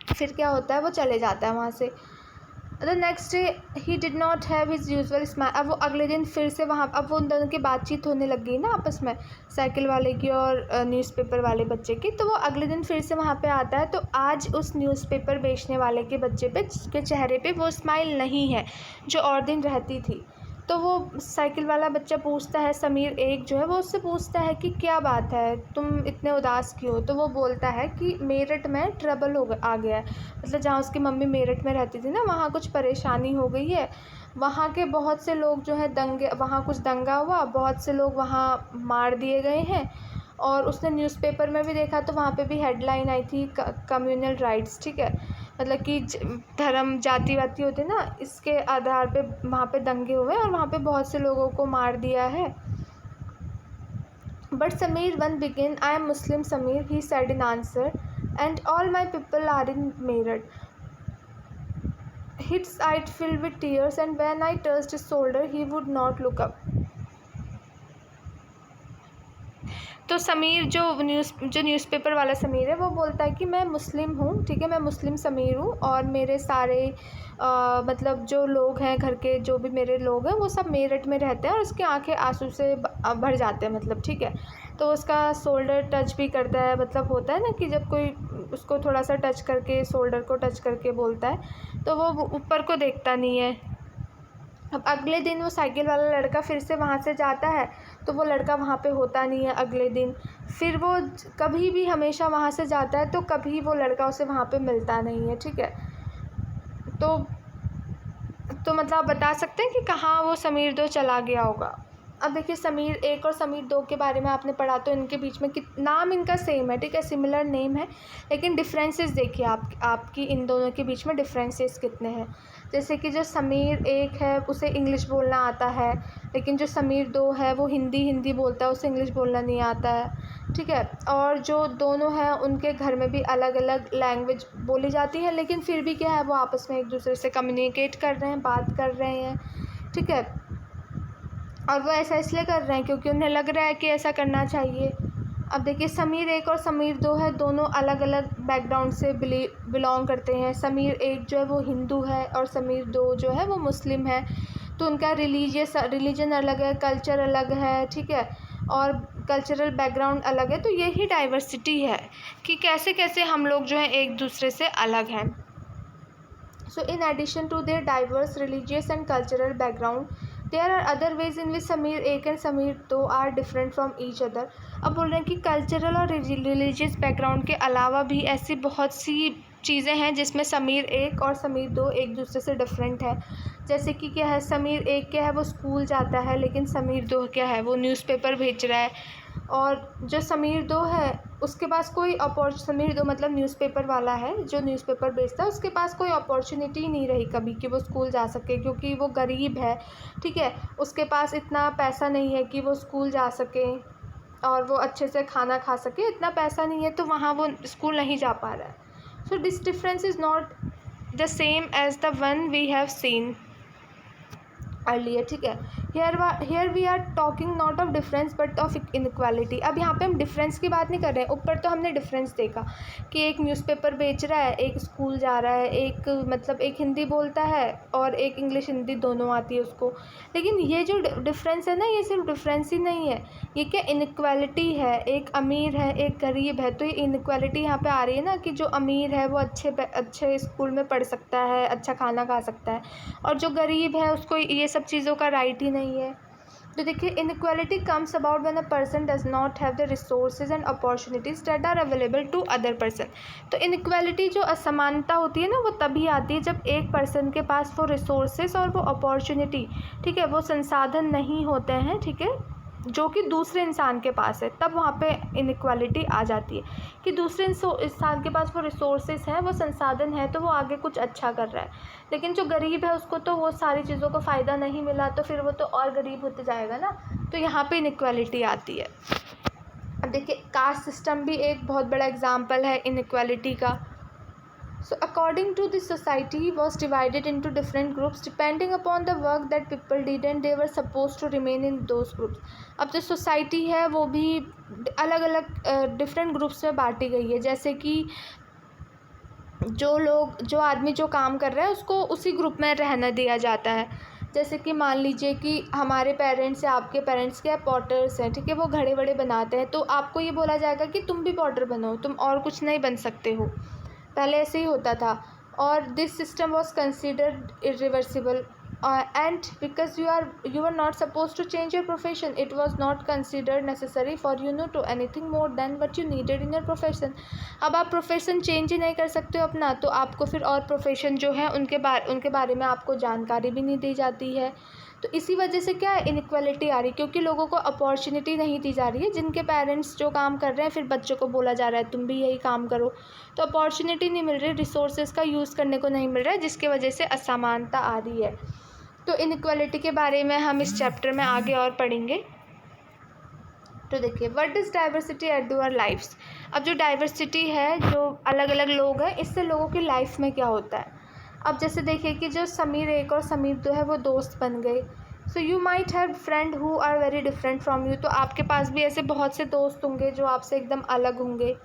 फिर क्या होता है, वो चले जाता है वहाँ से। The next day he did not have his usual smile. अब वो अगले दिन फिर से वहाँ, अब वो उन दोनों की बातचीत होने लग गई ना आपस में, साइकिल वाले की और न्यूज़पेपर वाले बच्चे की। तो वो अगले दिन फिर से वहाँ पे आता है, तो आज उस न्यूज़पेपर बेचने वाले के बच्चे के चेहरे पे वो स्माइल नहीं है जो और दिन रहती थी। तो वो साइकिल वाला बच्चा पूछता है, समीर 1 जो है वो उससे पूछता है कि क्या बात है, तुम इतने उदास क्यों हो। तो वो बोलता है कि मेरठ में ट्रबल आ गया है, मतलब जहाँ उसकी मम्मी मेरठ में रहती थी ना वहाँ कुछ परेशानी हो गई है, वहाँ के बहुत से लोग जो है वहाँ कुछ दंगा हुआ, बहुत से लोग वहाँ मार दिए गए हैं। और उसने न्यूज़पेपर में भी देखा तो वहाँ पे भी हेडलाइन आई थी कम्युनल राइट्स। ठीक है, मतलब कि धर्म जाति वाति होते ना, इसके आधार पे वहाँ पे दंगे हुए और वहाँ पे बहुत से लोगों को मार दिया है। But Sameer 1 begin, I am Muslim Sameer, he said in answer, and all my people are in Meerut. His eyes filled with tears, and when I touched his shoulder, he would not look up. तो समीर जो newspaper वाला समीर है वो बोलता है कि मैं मुस्लिम हूँ। ठीक है, मैं मुस्लिम समीर हूँ, और मेरे सारे मतलब जो लोग हैं घर के, जो भी मेरे लोग हैं वो सब मेरठ में रहते हैं, और उसकी आंखें आंसू से भर जाते हैं, मतलब। ठीक है, तो उसका शोल्डर टच भी करता है, मतलब होता है ना कि जब कोई उसको थोड़ा सा टच करके, शोल्डर को टच करके बोलता है, तो वो ऊपर को देखता नहीं है। अब अगले दिन वो साइकिल वाला लड़का फिर से वहाँ से जाता है, तो वो लड़का वहाँ पे होता नहीं है अगले दिन। फिर वो कभी भी हमेशा वहाँ से जाता है तो कभी वो लड़का उसे वहाँ पे मिलता नहीं है। ठीक है, तो मतलब आप बता सकते हैं कि कहाँ वो समीर 2 चला गया होगा। अब देखिए समीर 1 और समीर 2 के बारे में आपने पढ़ा, तो इनके बीच में नाम इनका सेम है। ठीक है, सिमिलर नेम है, लेकिन डिफरेंसेस देखिए आपकी इन दोनों के बीच में डिफरेंसेस कितने हैं। जैसे कि जो समीर 1 है उसे इंग्लिश बोलना आता है, लेकिन जो समीर 2 है वो हिंदी बोलता है, उसे इंग्लिश बोलना नहीं आता है। ठीक है, और जो दोनों हैं उनके घर में भी अलग अलग लैंग्वेज बोली जाती है, लेकिन फिर भी क्या है, वो आपस में एक दूसरे से कम्युनिकेट कर रहे हैं, बात कर रहे हैं। ठीक है, और वो ऐसा इसलिए कर रहे हैं क्योंकि उन्हें लग रहा है कि ऐसा करना चाहिए। अब देखिए समीर 1 और समीर 2 है, दोनों अलग अलग बैकग्राउंड से बिलोंग करते हैं। समीर 1 जो है वो हिंदू है, और समीर 2 जो है वो मुस्लिम है। तो उनका रिलीजन अलग है, कल्चर अलग है। ठीक है, और कल्चरल बैकग्राउंड अलग है। तो यही डाइवर्सिटी है कि कैसे कैसे हम लोग जो हैं एक दूसरे से अलग हैं। So in addition to their diverse religious and cultural background, there are other ways in which Sameer 1 and Sameer 2 are different from each other. अब बोल रहे हैं कि कल्चरल और रिलीजियस बैकग्राउंड के अलावा भी ऐसी बहुत सी चीज़ें हैं जिसमें समीर 1 और समीर 2 एक दूसरे से डिफरेंट है। जैसे कि क्या है, समीर 1 क्या है वो स्कूल जाता है, लेकिन समीर 2 क्या है वो न्यूज़पेपर बेच रहा है। और जो समीर 2 है उसके पास कोई समीर 2 मतलब न्यूज़पेपर वाला है जो न्यूज़पेपर बेचता है, उसके पास कोई अपॉर्चुनिटी नहीं रही कभी कि वो स्कूल जा सके, क्योंकि वो गरीब है। ठीक है, उसके पास इतना पैसा नहीं है कि वो स्कूल जा सके और वो अच्छे से खाना खा सके, इतना पैसा नहीं है, तो वहाँ वो स्कूल नहीं जा पा रहा है। So this difference is not the same as the one we have seen. Earlier, ठीक है। Here we are talking not of difference but of inequality. अब यहाँ पे हम डिफरेंस की बात नहीं कर रहे हैं। ऊपर तो हमने डिफरेंस देखा कि एक न्यूज़पेपर बेच रहा है, एक स्कूल जा रहा है, एक मतलब एक हिंदी बोलता है और एक इंग्लिश हिंदी दोनों आती है उसको। लेकिन ये जो डिफरेंस है ना, ये सिर्फ डिफरेंस ही नहीं है, ये क्या इनक्वालिटी है। एक अमीर है, एक गरीब है, तो ये इनक्वालिटी यहाँ पे आ रही है ना कि जो अमीर है वो अच्छे स्कूल में पढ़ सकता है, अच्छा खाना खा सकता है, और जो गरीब है उसको ये सब चीज़ों का राइट ही नहीं है। तो देखिए, inequality comes about when a person does not have the resources and opportunities that are available to other person. तो इनक्वालिटी जो असमानता होती है ना, वो तभी आती है जब एक पर्सन के पास वो रिसोर्सेज और वो अपॉर्चुनिटी, ठीक है, वो संसाधन नहीं होते हैं, ठीक है, जो कि दूसरे इंसान के पास है। तब वहाँ पे इनक्वालिटी आ जाती है कि दूसरे इंसान के पास वो रिसोर्सेज हैं, वो संसाधन है, तो वो आगे कुछ अच्छा कर रहा है। लेकिन जो गरीब है उसको तो वो सारी चीज़ों का फ़ायदा नहीं मिला, तो फिर वो तो और गरीब होते जाएगा ना। तो यहाँ पे इनक्वालिटी आती है। अब देखिए, कास्ट सिस्टम भी एक बहुत बड़ा एग्जाम्पल है इनक्वालिटी का। So according to the society was divided into different groups depending upon the work that people did and they were supposed to remain in those groups. अब जो सोसाइटी है वो भी अलग अलग डिफरेंट ग्रुप्स में बांटी गई है। जैसे कि जो आदमी जो काम कर रहा है उसको उसी ग्रुप में रहना दिया जाता है। जैसे कि मान लीजिए कि हमारे पेरेंट्स या आपके पेरेंट्स क्या पॉटर्स हैं, ठीक है, वो घड़े वड़े बनाते हैं, तो आपको ये बोला जाएगा कि तुम भी पॉटर बनो, तुम और कुछ नहीं बन सकते हो। पहले ऐसे ही होता था। और this system was considered irreversible and because you are not suppose to change your profession, it was not considered necessary for you know to anything more than what you needed in your profession. अब आप profession change ही नहीं कर सकते हो अपना, तो आपको फिर और प्रोफेशन जो है उनके बारे में आपको जानकारी भी नहीं दी जाती है। तो इसी वजह से क्या है, इनक्वालिटी आ रही, क्योंकि लोगों को अपॉर्चुनिटी नहीं दी जा रही है। जिनके पेरेंट्स जो काम कर रहे हैं, फिर बच्चों को बोला जा रहा है तुम भी यही काम करो, तो अपॉर्चुनिटी नहीं मिल रही, रिसोर्सेज का यूज़ करने को नहीं मिल रहा है, जिसकी वजह से असमानता आ रही है। तो इनक्वालिटी के बारे में हम इस चैप्टर में आगे और पढ़ेंगे। तो देखिए, what is diversity at our lives. अब जो डाइवर्सिटी है, जो अलग अलग लोग हैं, इससे लोगों की लाइफ में क्या होता है। अब जैसे देखिए कि जो समीर 1 और समीर 2 है वो दोस्त बन गए। So you might have friend who are very different from you. तो आपके पास भी ऐसे बहुत से दोस्त होंगे जो आपसे एकदम अलग होंगे।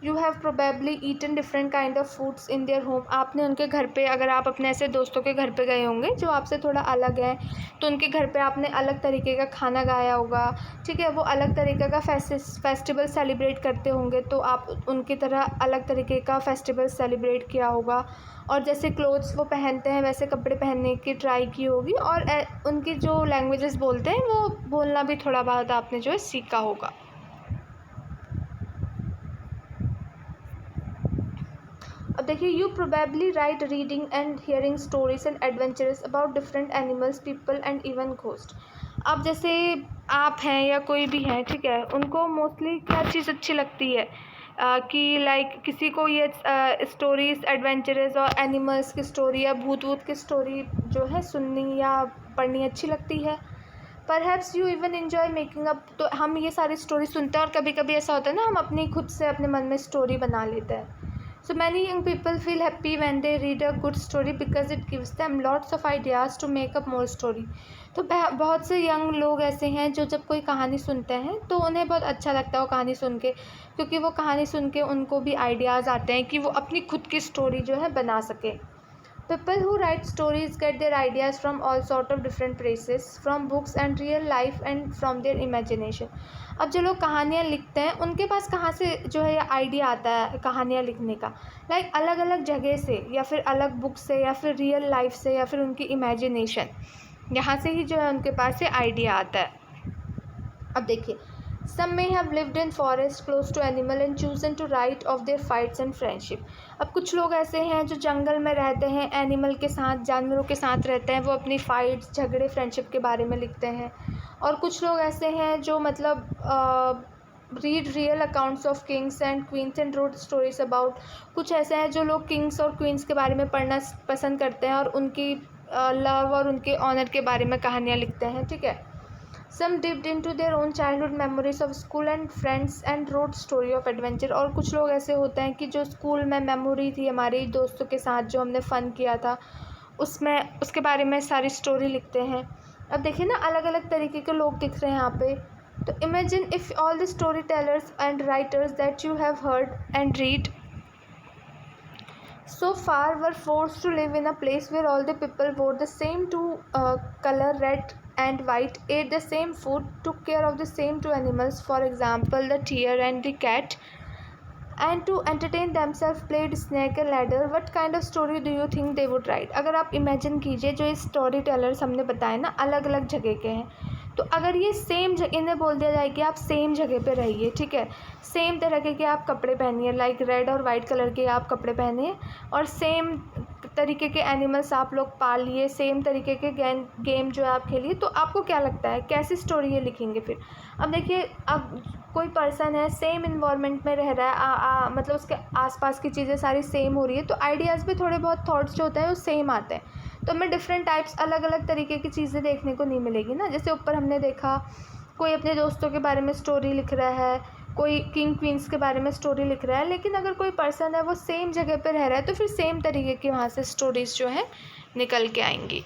You have probably eaten different kind of foods in their home. आपने उनके घर पे, अगर आप अपने ऐसे दोस्तों के घर पे गए होंगे जो आपसे थोड़ा अलग है, तो उनके घर पे आपने अलग तरीके का खाना खाया होगा, ठीक है, वो अलग तरीके का फेस्टिवल सेलिब्रेट करते होंगे, तो आप उनकी तरह अलग तरीके का फेस्टिवल सेलिब्रेट किया होगा। और जैसे क्लोथ्स वो पहनते हैं वैसे कपड़े पहनने की ट्राई की होगी, और उनकी जो लैंग्वेजेस बोलते हैं वो बोलना भी थोड़ा बहुत आपने जो है सीखा होगा। अब देखिए, you probably right reading and hearing stories and adventures about different animals, people and even ghost. अब जैसे आप हैं या कोई भी है, ठीक है, उनको मोस्टली क्या चीज़ अच्छी लगती है कि लाइक किसी को ये स्टोरीज, एडवेंचरस और एनिमल्स की स्टोरी या भूत वूत की स्टोरी जो है सुननी या पढ़नी अच्छी लगती है। Perhaps you even enjoy making up. तो हम ये सारी स्टोरी सुनते हैं और कभी कभी ऐसा होता है ना, हम अपनी खुद से अपने मन में स्टोरी बना लेते हैं। So many young people feel happy when they read a good story because it gives them lots of ideas to make up more story. तो बहुत से यंग लोग ऐसे हैं जो जब कोई कहानी सुनते हैं तो उन्हें बहुत अच्छा लगता है वो कहानी सुन के, क्योंकि वो कहानी सुन के उनको भी आइडियाज़ आते हैं कि वो अपनी खुद की स्टोरी जो है बना सके। People who write stories get their ideas from all sort of different places, from books and real life and from their imagination. अब जो लोग कहानियाँ लिखते हैं उनके पास कहाँ से जो है आइडिया आता है कहानियाँ लिखने का, लाइक अलग अलग जगह से, या फिर अलग बुक से, या फिर रियल लाइफ से, या फिर उनकी इमेजिनेशन, यहाँ से ही जो है उनके पास से आइडिया आता है। अब देखिए, Some may have lived in forest close to animal and chosen to write of their fights and friendship. अब कुछ लोग ऐसे हैं जो जंगल में रहते हैं, एनिमल के साथ, जानवरों के साथ रहते हैं, वो अपनी फाइट्स, झगड़े, फ्रेंडशिप के बारे में लिखते हैं। और कुछ लोग ऐसे हैं जो मतलब read real accounts of Kings and queen's and road stories about. कुछ ऐसे हैं जो लोग किंग्स और क्वींस के बारे में पढ़ना पसंद करते हैं और उनकी लव और उनके ऑनर के बारे में कहानियाँ लिखते हैं, ठीक है। Some dipped into their own childhood memories of school and friends and wrote story of adventure. और कुछ लोग ऐसे होते हैं कि जो स्कूल में मेमोरी थी हमारे दोस्तों के साथ जो हमने फ़न किया था, उसमें उसके बारे में सारी स्टोरी लिखते हैं। अब देखिए ना, अलग अलग तरीके के लोग दिख रहे हैं यहाँ पे। तो imagine if all the story tellers and writers that you have heard and read so far were forced to live in a place where all the people wore the same color, red and white, ate the same food, took care of the same two animals, for example the deer and the cat, and to entertain themselves played snake and ladder. What kind of story do you think they would write? अगर आप imagine कीजिए, जो इस story tellers हमने बताए ना, अलग अलग जगह के हैं, तो अगर ये सेम जगह, इन्हें बोल दिया जाए कि आप सेम जगह पे रहिए, ठीक है, सेम तरह के आप कपड़े पहनिए, लाइक रेड और वाइट कलर के आप कपड़े पहनिए, और सेम तरीके के एनिमल्स आप लोग पालिए, सेम तरीके के गेम जो है आप खेलिए, तो आपको क्या लगता है कैसी स्टोरी ये लिखेंगे फिर? अब देखिए, अब कोई पर्सन है, सेम इन्वायरमेंट में रह रहा है, मतलब उसके आसपास की चीज़ें सारी सेम हो रही है, तो आइडियाज़ भी थोड़े बहुत थॉट्स जो होते हैं वो सेम आते हैं, तो हमें डिफरेंट टाइप्स, अलग अलग तरीके की चीज़ें देखने को नहीं मिलेगी ना। जैसे ऊपर हमने देखा, कोई अपने दोस्तों के बारे में स्टोरी लिख रहा है, कोई किंग क्वींस के बारे में स्टोरी लिख रहा है, लेकिन अगर कोई पर्सन है वो सेम जगह पे रह रहा है, तो फिर सेम तरीके की वहाँ से स्टोरीज़ जो है निकल के आएंगी।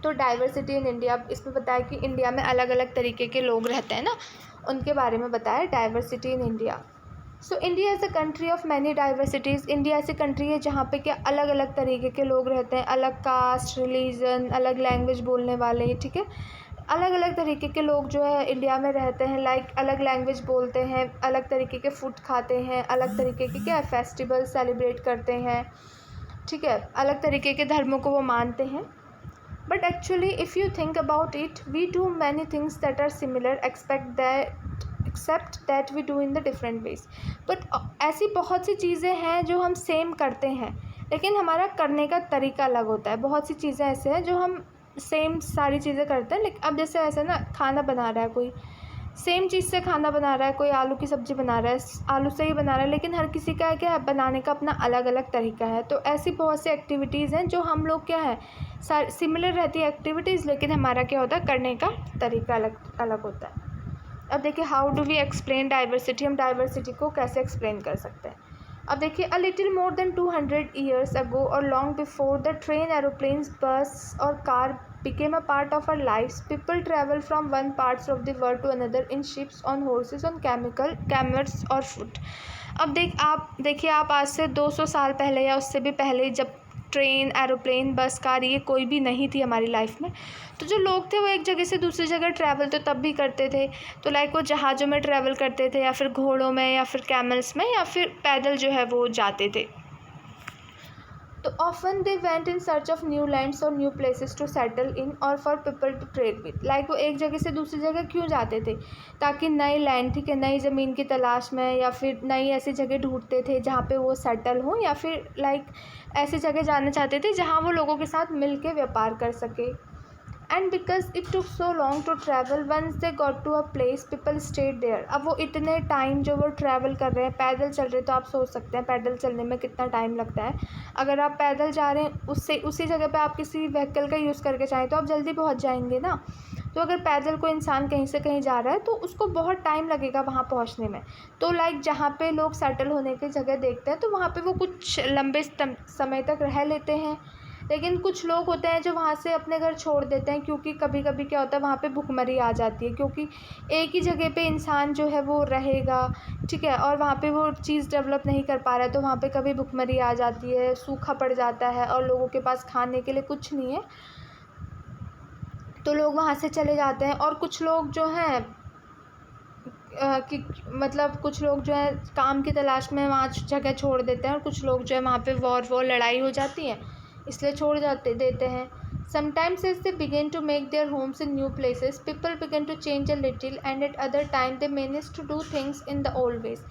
तो डाइवर्सिटी इन इंडिया, इसमें बताया कि इंडिया में अलग अलग तरीके के लोग रहते हैं ना, उनके बारे में बताया, diversity in India. So India is a country of many diversities. India ऐसी कंट्री है जहाँ पे क्या अलग अलग तरीके के लोग रहते हैं, अलग कास्ट, रिलीजन, अलग लैंग्वेज बोलने वाले, ठीक है, अलग अलग तरीके के लोग जो है इंडिया में रहते हैं, लाइक अलग लैंग्वेज बोलते हैं, अलग तरीके के फूड खाते हैं, अलग तरीके के क्या फेस्टिवल सेलिब्रेट करते हैं, ठीक है, अलग तरीके के धर्मों को वो मानते हैं। But actually if you think about it, we do many things that are similar except that we do in the different ways. But ऐसी बहुत सी चीज़ें हैं जो हम सेम करते हैं, लेकिन हमारा करने का तरीका अलग होता है। बहुत सी चीज़ें ऐसे हैं जो हम सेम सारी चीज़ें करते हैं, लेकिन अब जैसे ऐसे ना, खाना बना रहा है कोई, सेम चीज़ से खाना बना रहा है, कोई आलू की सब्ज़ी बना रहा है, आलू से ही बना रहा है, लेकिन हर किसी का क्या है, बनाने का अपना अलग अलग तरीका है। तो ऐसी बहुत सी एक्टिविटीज़ हैं जो हम लोग क्या है, सिमिलर रहती है एक्टिविटीज़, लेकिन हमारा क्या होता है, करने का तरीका अलग अलग होता है। अब देखिए, how do we explain diversity, हम डाइवर्सिटी को कैसे एक्सप्लेन कर सकते हैं। अब देखिए, a little more than 200 years ago और long before the train, aeroplanes, bus और car became a part of our lives, people travel from one parts of the world to another in ships, on horses, on camels or foot. अब देखिए आप आज से 200 साल पहले या उससे भी पहले, जब ट्रेन, एरोप्लेन, बस, कार ये कोई भी नहीं थी हमारी लाइफ में, तो जो लोग थे वो एक जगह से दूसरी जगह ट्रैवल तो तब भी करते थे, तो लाइक वो जहाज़ों में ट्रैवल करते थे, या फिर घोड़ों में, या फिर कैमल्स में, या फिर पैदल जो है वो जाते थे। तो often they went in search of new lands और new places to settle in और for people to trade with. Like वो एक जगह से दूसरी जगह क्यों जाते थे? ताकि नई लैंड, ठीक है, नई ज़मीन की तलाश में, या फिर नई ऐसी जगह ढूंढते थे जहाँ पे वो सेटल हों, या फिर लाइक ऐसी जगह जाना चाहते थे जहाँ वो लोगों के साथ मिल के व्यापार कर सके। And because it took so long to travel, once they got to a place people stayed there. अब वो इतने टाइम जो वो ट्रैवल कर रहे हैं, पैदल चल रहे हैं, तो आप सोच सकते हैं पैदल चलने में कितना टाइम लगता है। अगर आप पैदल जा रहे हैं, उससे उसी जगह पे आप किसी व्हीकल का यूज़ करके चाहें तो आप जल्दी पहुंच जाएंगे ना। तो अगर पैदल कोई इंसान कहीं से कहीं जा रहा है तो उसको बहुत टाइम लगेगा वहाँ पहुँचने में। तो लाइक जहाँ पे लोग सेटल होने की जगह देखते हैं, तो वहाँ पे वो कुछ लंबे समय तक रह लेते हैं, लेकिन कुछ लोग होते हैं जो वहाँ से अपने घर छोड़ देते हैं, क्योंकि कभी कभी क्या होता है, वहाँ पे भुखमरी आ जाती है, क्योंकि एक ही जगह पे इंसान जो है वो रहेगा, ठीक है, और वहाँ पे वो चीज़ डेवलप नहीं कर पा रहा है, तो वहाँ पे कभी भुखमरी आ जाती है, सूखा पड़ जाता है, और लोगों के पास खाने के लिए कुछ नहीं है, तो लोग वहाँ से चले जाते हैं। और कुछ लोग जो हैं मतलब कुछ लोग जो है काम की तलाश में वहाँ जगह छोड़ देते हैं, और कुछ लोग जो है वहाँ पे वॉर लड़ाई हो जाती है, इसलिए छोड़ देते हैं। Sometimes as they begin to make their homes in new places, people begin to change a little, and at other time they manage to do things in the old ways.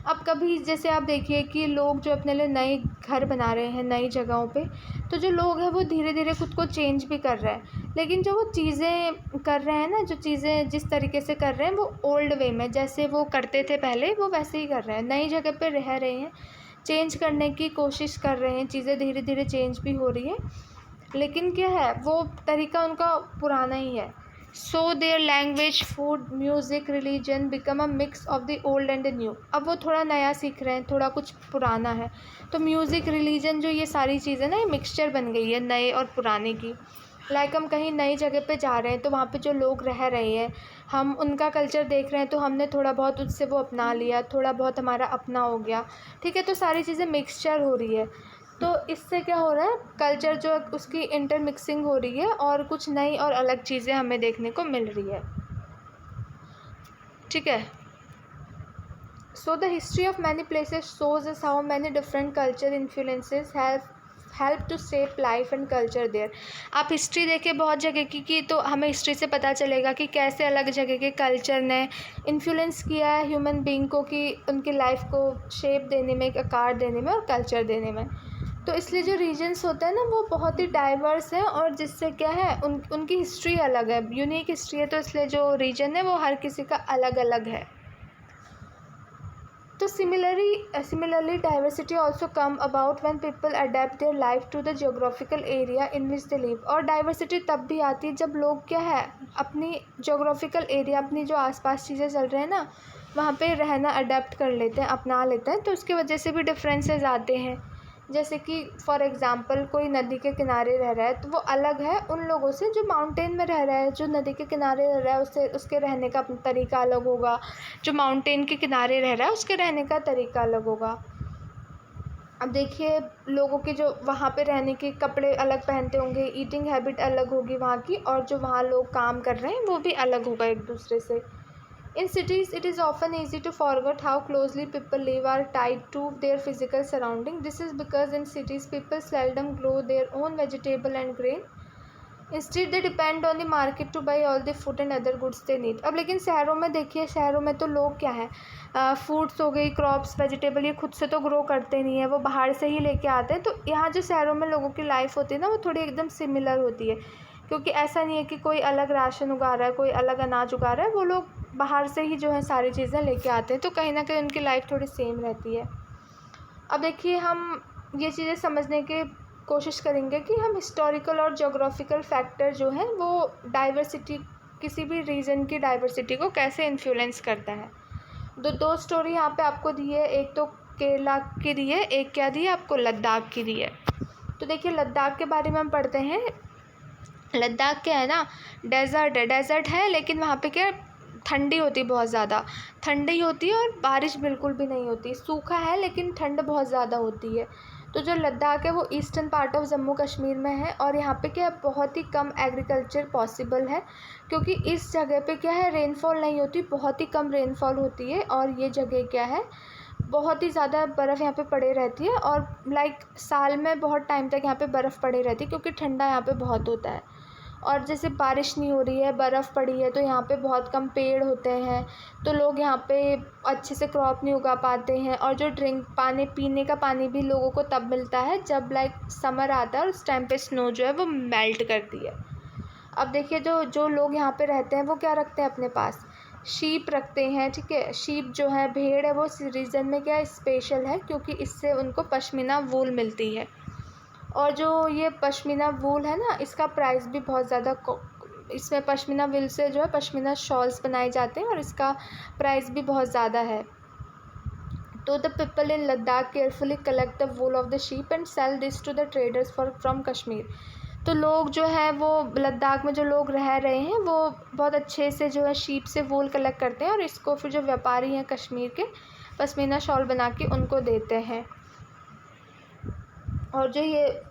अब कभी जैसे आप देखिए कि लोग जो अपने लिए नए घर बना रहे हैं नई जगहों पे, तो जो लोग हैं वो धीरे धीरे खुद को चेंज भी कर रहे हैं, लेकिन जो वो चीज़ें कर रहे हैं ना, जो चीज़ें जिस तरीके से कर रहे हैं वो ओल्ड वे में, जैसे वो करते थे पहले, वो वैसे ही कर रहे हैं, नई जगह पे रह रहे हैं, चेंज करने की कोशिश कर रहे हैं, चीज़ें धीरे धीरे चेंज भी हो रही है, लेकिन क्या है, वो तरीका उनका पुराना ही है। So their language, food, music, religion become a mix of the old and the new. अब वो थोड़ा नया सीख रहे हैं, थोड़ा कुछ पुराना है, तो म्यूज़िक, रिलीजन, जो ये सारी चीज़ें ना, ये मिक्सचर बन गई है नए और पुराने की। लाइक हम कहीं नई जगह पे जा रहे हैं, तो वहाँ पे जो लोग रह रहे हैं, हम उनका कल्चर देख रहे हैं, तो हमने थोड़ा बहुत उससे वो अपना लिया, थोड़ा बहुत हमारा अपना हो गया, ठीक है। तो सारी चीज़ें मिक्सचर हो रही है, तो इससे क्या हो रहा है, कल्चर जो है उसकी इंटरमिक्सिंग हो रही है और कुछ नई और अलग चीज़ें हमें देखने को मिल रही है, ठीक है। So the history of many places shows us how many different culture influences have help to shape life and culture there. आप हिस्ट्री देखें बहुत जगह की तो हमें हिस्ट्री से पता चलेगा कि कैसे अलग जगह के कल्चर ने इन्फ्लुएंस किया है ह्यूमन बीइंग को, कि उनकी लाइफ को शेप देने में, एक आकार देने में और कल्चर देने में। तो इसलिए जो रीजन्स होते हैं ना, वो बहुत ही डाइवर्स हैं, और जिससे क्या है, उनकी हिस्ट्री अलग है, यूनिक हिस्ट्री है, तो इसलिए जो रीजन है वो हर किसी का अलग अलग है। तो similarly diversity also come about when people adapt their life to the geographical area in which they live। और डाइवर्सिटी तब भी आती है जब लोग क्या है, अपनी जोग्राफिकल एरिया, अपनी जो आसपास चीज़ें चल रहे हैं ना, वहाँ पे रहना अडेप्ट कर लेते हैं, अपना लेते हैं, तो उसकी वजह से भी डिफरेंसेस आते हैं। जैसे कि फॉर एग्ज़ाम्पल कोई नदी के किनारे रह रहा है, तो वो अलग है उन लोगों से जो माउंटेन में रह रहा है। जो नदी के किनारे रह रहा है उससे, उसके रहने का तरीका अलग होगा, जो माउंटेन के किनारे रह रहा है उसके रहने का तरीका अलग होगा। अब देखिए, लोगों के जो वहाँ पे रहने के कपड़े अलग पहनते होंगे, ईटिंग हैबिट अलग होगी वहाँ की, और जो वहाँ लोग काम कर रहे हैं वो भी अलग होगा एक दूसरे से। In cities, it is often easy to forget how closely people live are tied to their physical surrounding. This is because in cities, people seldom grow their own vegetable and grain. Instead, they depend on the market to buy all the food and other goods they need. अब लेकिन शहरों में देखिए, शहरों में तो लोग क्या है, फूड्स हो गई, क्रॉप्स, वेजिटेबल, ये खुद से तो ग्रो करते नहीं है, वो बाहर से ही लेके आते हैं। तो यहाँ जो शहरों में लोगों की लाइफ होती है ना, वो थोड़ी एकदम सिमिलर होती है, क्योंकि ऐसा नहीं है कि कोई अलग राशन उगा रहा है, कोई अलग अनाज उगा रहा है, वो लोग बाहर से ही जो है सारी चीज़ें लेके आते हैं, तो कहीं ना कहीं उनकी लाइफ थोड़ी सेम रहती है। अब देखिए, हम ये चीज़ें समझने की कोशिश करेंगे कि हम हिस्टोरिकल और जोग्राफिकल फैक्टर जो है वो डाइवर्सिटी, किसी भी रीजन की डाइवर्सिटी को कैसे इन्फ्लुएंस करता है। दो स्टोरी यहाँ पे आपको दी है, एक तो केरला की दी है, एक क्या दी है आपको, लद्दाख की दी है। तो देखिए, लद्दाख के बारे में हम पढ़ते हैं। लद्दाख क्या है ना, डेजर्ट है, लेकिन वहाँ पे क्या, ठंडी होती है, बहुत ज़्यादा ठंडी होती है, और बारिश बिल्कुल भी नहीं होती, सूखा है लेकिन ठंड बहुत ज़्यादा होती है। तो जो लद्दाख है वो eastern part of Jammu Kashmir में है, और यहाँ पे क्या, बहुत ही कम एग्रीकल्चर पॉसिबल है, क्योंकि इस जगह पे क्या है, रेनफॉल नहीं होती, बहुत ही कम रेनफॉल होती है, और ये जगह क्या है, बहुत ही ज़्यादा बर्फ़ यहाँ पे पड़े रहती है, और लाइक साल में बहुत टाइम तक यहाँ पे बर्फ़ पड़ी रहती है, क्योंकि ठंडा यहाँ पे बहुत होता है। और जैसे बारिश नहीं हो रही है, बर्फ़ पड़ी है, तो यहाँ पे बहुत कम पेड़ होते हैं, तो लोग यहाँ पे अच्छे से क्रॉप नहीं उगा पाते हैं, और जो पानी, पीने का पानी भी लोगों को तब मिलता है जब लाइक समर आता है, और उस टाइम पे स्नो जो है वो मेल्ट करती है। अब देखिए, जो लोग यहाँ पे रहते हैं वो क्या रखते हैं अपने पास, शीप रखते हैं, ठीक है। शीप जो है, भेड़ है, वो इस रीजन में क्या स्पेशल है, क्योंकि इससे उनको पश्मीना वूल मिलती है, और जो ये पश्मीना वूल है ना, इसका प्राइस भी बहुत ज़्यादा, इसमें पश्मीना वूल से जो है पश्मीना शॉल्स बनाए जाते हैं, और इसका प्राइस भी बहुत ज़्यादा है। तो the people in Ladakh carefully collect the wool of the sheep and sell this to the traders from Kashmir. तो लोग जो है वो लद्दाख में जो लोग रह रहे हैं वो बहुत अच्छे से जो है शीप से वूल कलेक्ट करते हैं, और इसको फिर जो व्यापारी हैं कश्मीर के, पश्मीना शॉल बना के उनको देते हैं। और जो ये